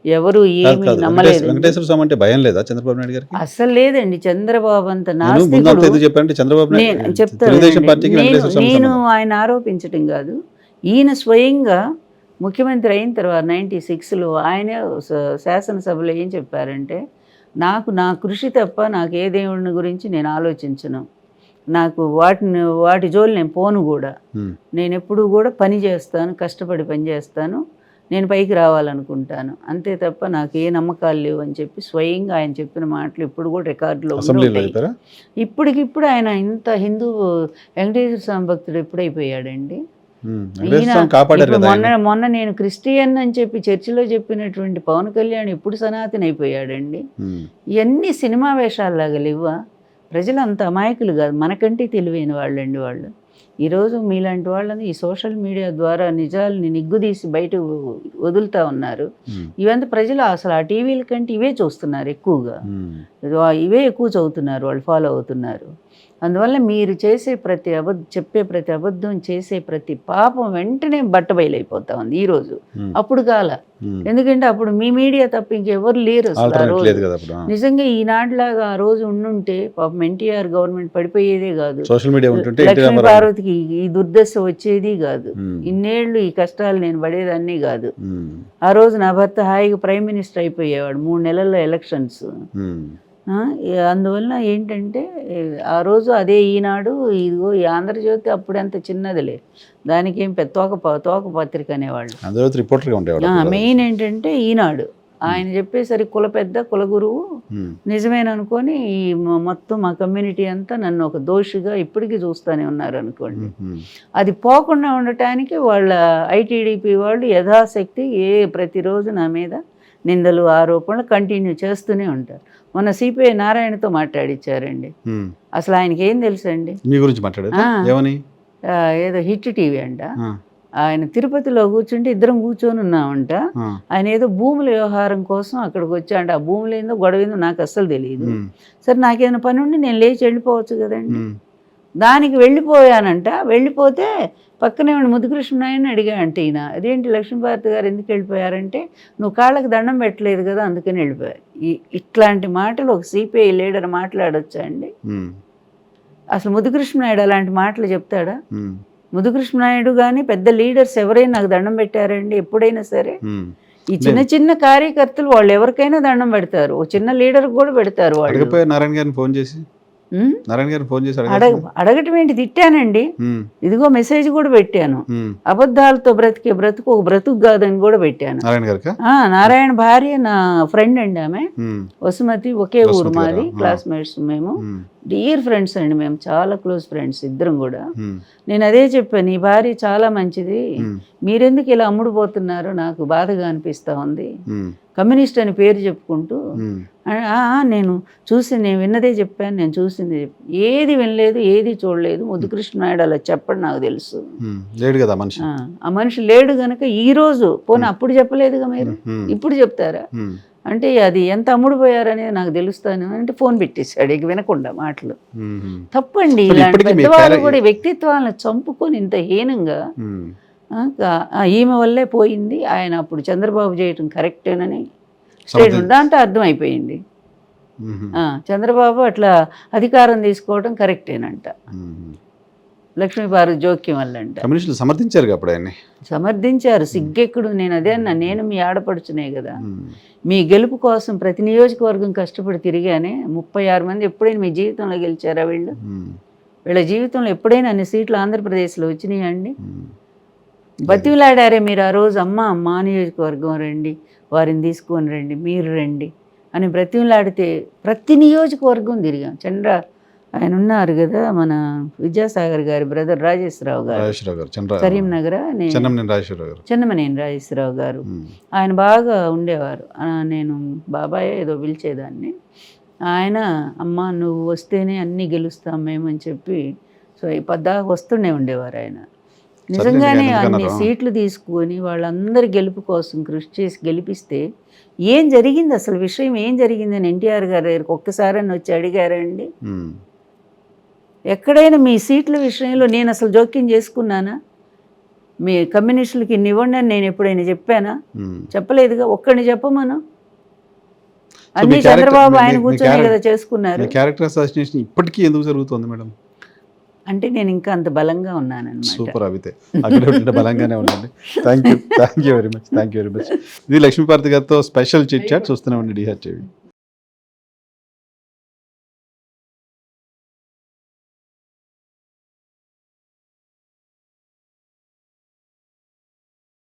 ఎవరు ఏమి నమ్మలేదు. వెంకటేశ్వర స్వామి అంటే భయం లేదా చంద్రబాబు నాయుడు గారికి? అసలు లేదండి. చంద్రబాబు అంత నాస్తికుడు. నేను ఆయన ఆరోపించటం కాదు, ఈయన స్వయంగా ముఖ్యమంత్రి అయిన తర్వాత 96లో ఆయనే శాసనసభలో ఏం చెప్పారంటే, నా కృషి తప్ప నాకు ఏ దేవుడిని గురించి నేను ఆలోచించను, నాకు వాటి జోలు నేను పోను కూడా, నేను ఎప్పుడు కూడా పని చేస్తాను, కష్టపడి పని చేస్తాను, నేను పైకి రావాలనుకుంటాను, అంతే తప్ప నాకు ఏ నమ్మకాలు లేవు అని చెప్పి స్వయంగా ఆయన చెప్పిన మాటలు ఇప్పుడు కూడా రికార్డులో ఉంటాయి. ఇప్పటికిప్పుడు ఆయన ఇంత హిందూ వెంకటేశ్వర స్వామి భక్తుడు ఎప్పుడైపోయాడండి. మొన్న నేను క్రిస్టియన్ అని చెప్పి చర్చిలో చెప్పినటువంటి పవన్ కళ్యాణ్ ఎప్పుడు సనాతన అయిపోయాడండి. ఇవన్నీ సినిమా వేషాల్లాగా లేవా? ప్రజలు అంత అమాయకులు కాదు, మనకంటే తెలివైన వాళ్ళండి వాళ్ళు. ఈరోజు మీలాంటి వాళ్ళని ఈ సోషల్ మీడియా ద్వారా నిజాలని నిగ్గుదీసి బయట వదులుతూ ఉన్నారు. ఇవంతా ప్రజలు అసలు ఆ టీవీల కంటే ఇవే చూస్తున్నారు ఎక్కువగా, ఇవే ఎక్కువ చదువుతున్నారు, వాళ్ళు ఫాలో అవుతున్నారు. అందువల్ల మీరు చేసే చెప్పే ప్రతి అబద్ధం, చేసే ప్రతి పాపం వెంటనే బట్టబయలైపోతా ఉంది ఈరోజు. అప్పుడు కాల, ఎందుకంటే అప్పుడు మీ మీడియా తప్ప ఇంకెవరు లేరు అసలు ఆ రోజు. నిజంగా ఈనాటిలాగా ఆ రోజు ఉండుంటే పాపం ఎన్టీఆర్ గవర్నమెంట్ పడిపోయేదే కాదు, లక్ష్మీ పార్వతికి ఈ దుర్దశ వచ్చేది కాదు, ఇన్నేళ్లు ఈ కష్టాలు నేను పడేదాన్ని కాదు. ఆ రోజు నా భర్త హాయిగా ప్రైమ్ మినిస్టర్ అయిపోయేవాడు, 3 నెలల్లో ఎలక్షన్స్. అందువల్ల ఏంటంటే ఆ రోజు అదే ఈనాడు, ఇదిగో ఈ ఆంధ్రజ్యోతి అప్పుడంత చిన్నదిలే, దానికి ఏం తోక పత్రిక అనేవాళ్ళు. మెయిన్ ఏంటంటే ఈనాడు ఆయన చెప్పేసరికి కుల గురువు నిజమేననుకొని ఈ మొత్తం మా కమ్యూనిటీ అంతా నన్ను ఒక దోషిగా ఇప్పటికీ చూస్తూనే ఉన్నారు అనుకోండి. అది పోకుండా ఉండటానికి వాళ్ళ ఐటీడీపీ వాళ్ళు యథాశక్తి ప్రతిరోజు నా మీద నిందలు ఆరోపణలు కంటిన్యూ చేస్తూనే ఉంటారు. మొన్న సిపిఐ నారాయణతో మాట్లాడిచ్చారండి. అసలు ఆయనకి ఏం తెలుసండి మీ గురించి మాట్లాడారు? ఏదో హిట్ టీవీ అంట, ఆయన తిరుపతిలో కూర్చుంటే ఇద్దరం కూర్చొని ఉన్నామంట. ఆయన ఏదో భూముల వ్యవహారం కోసం అక్కడికి వచ్చాంట. ఆ భూములు ఏందో గొడవ ఏందో నాకు అస్సలు తెలియదు. సరే నాకేమైనా పని ఉండి నేను లేచి వెళ్ళిపోవచ్చు కదండి. దానికి వెళ్ళిపోయానంట. వెళ్ళిపోతే పక్కనే ఉండి ముద్దుకృష్ణనాయుడిని అడిగా అంటే ఈయన, అదేంటి లక్ష్మీభారతి గారు ఎందుకు వెళ్ళిపోయారంటే, నువ్వు కాళ్ళకి దండం పెట్టలేదు కదా అందుకని వెళ్ళిపోయారు. ఇట్లాంటి మాటలు ఒక సిపిఐ లీడర్ మాట్లాడొచ్చా అండి? అసలు ముద్దుకృష్ణనాయుడు అలాంటి మాటలు చెప్తాడా? ముద్దుకృష్ణనాయుడు కానీ పెద్ద లీడర్స్ ఎవరైనా నాకు దండం పెట్టారండి ఎప్పుడైనా సరే? ఈ చిన్న చిన్న కార్యకర్తలు వాళ్ళు ఎవరికైనా దండం పెడతారు, ఒక చిన్న లీడర్ కూడా పెడతారు. వాళ్ళు నారాయణ గారిని ఫోన్ చేసి అడగటం ఏంటి, తిట్టానండి, ఇదిగో మెసేజ్ కూడా పెట్టాను, అబద్ధాలతో బ్రతికే బ్రతుకు ఒక బ్రతుకు కాదని కూడా పెట్టాను. నారాయణ భార్య నా ఫ్రెండ్ అండి, ఆమె వసుమతి, ఒకే ఊరు మాది, క్లాస్మేట్స్ మేము, డియర్ ఫ్రెండ్స్ అండి, మేము చాలా క్లోజ్ ఫ్రెండ్స్ ఇద్దరం కూడా. నేను అదే చెప్పాను, ఈ భార్య చాలా మంచిది, మీరెందుకు ఇలా అమ్ముడుపోతున్నారో నాకు బాధగా అనిపిస్తూ ఉంది, కమ్యూనిస్ట్ అని పేరు చెప్పుకుంటూ. నేను విన్నదే చెప్పాను, నేను చూసింది ఏది వినలేదు, ఏది చూడలేదు. ముద్దుకృష్ణనాయుడు అలా చెప్పడం నాకు తెలుసు. ఆ మనిషి లేడు గనక ఈ రోజు పోనీ అప్పుడు చెప్పలేదుగా మీరు, ఇప్పుడు చెప్తారా అంటే అది ఎంత అమ్ముడుపోయారనేది నాకు తెలుస్తాను అంటే ఫోన్ పెట్టేశాడు ఇక వినకుండా మాటలు. తప్పండి, ఇలాంటి పెద్దవాళ్ళు కూడా వ్యక్తిత్వాలను చంపుకొని ఇంత హీనంగా, ఈమె వల్లే పోయింది, ఆయన అప్పుడు చంద్రబాబు చేయటం కరెక్టేనని స్టేట్మెంట్ దాంట్లో అర్థమైపోయింది. చంద్రబాబు అట్లా అధికారం తీసుకోవడం కరెక్టేనంట, లక్ష్మీపార్వతి జోక్యం వల్ల అంట. సమర్థించారు, సిగ్గెక్కుడు. నేను అదే అన్నా, నేను మీ ఆడపడుచునే కదా, మీ గెలుపు కోసం ప్రతి నియోజకవర్గం కష్టపడి తిరిగానే. 36 మంది ఎప్పుడైనా మీ జీవితంలో గెలిచారా? వీళ్ళ జీవితంలో ఎప్పుడైనా అన్ని సీట్లు ఆంధ్రప్రదేశ్లో వచ్చినాయా అండి? బతిలాడారే మీరు ఆ రోజు, అమ్మ మా నియోజకవర్గం రండి, వారిని తీసుకొని రండి, మీరు రండి అని బ్రతిమలాడితే ప్రతి నియోజకవర్గం తిరిగాం. ఆయన ఉన్నారు కదా మన విద్యాసాగర్ గారి బ్రదర్ రాజేశ్వరరావు గారు కరీంనగర్, చెన్నమనేని రాజేశ్వరరావు గారు, ఆయన బాగా ఉండేవారు. నేను బాబాయ్ ఏదో పిలిచేదాన్ని. ఆయన అమ్మ నువ్వు వస్తేనే అన్నీ గెలుస్తాం మేము అని చెప్పి సో ఈ పద్దాకా వస్తూనే ఉండేవారు. ఆయన నిజంగానే అన్ని సీట్లు తీసుకొని వాళ్ళందరి గెలుపు కోసం కృషి చేసి గెలిపిస్తే ఏం జరిగింది అసలు విషయం ఏం జరిగిందని ఎన్టీఆర్ గారి దగ్గరికి ఒక్కసారని వచ్చి అడిగారండి? ఎక్కడైనా మీ సీట్ల విషయంలో నేను అసలు జోక్యం చేసుకున్నానా? మీ కమ్యూనిస్టులకి ఇన్ని ఇవ్వండి అని నేను ఎప్పుడైనా చెప్పానా? చెప్పలేదుగా. ఒక్కడిని చెప్పమను. అన్ని చంద్రబాబు ఆయన కూర్చొని కదా చేసుకున్నారు. క్యారెక్టర్ అసాసినేషన్ ఇప్పటికీ ఎందుకు జరుగుతుంది మేడం? అంటే నేను ఇంకా అంత బలంగా ఉన్నాను అన్నమాట. సూపర్ అవితే అక్కడ బలంగానే ఉండండి. Thank you very much. ఇది లక్ష్మీపార్వతి గారితో స్పెషల్ చిట్ చాట్ చూస్తూనే ఉండి డిఆర్ టీవీ.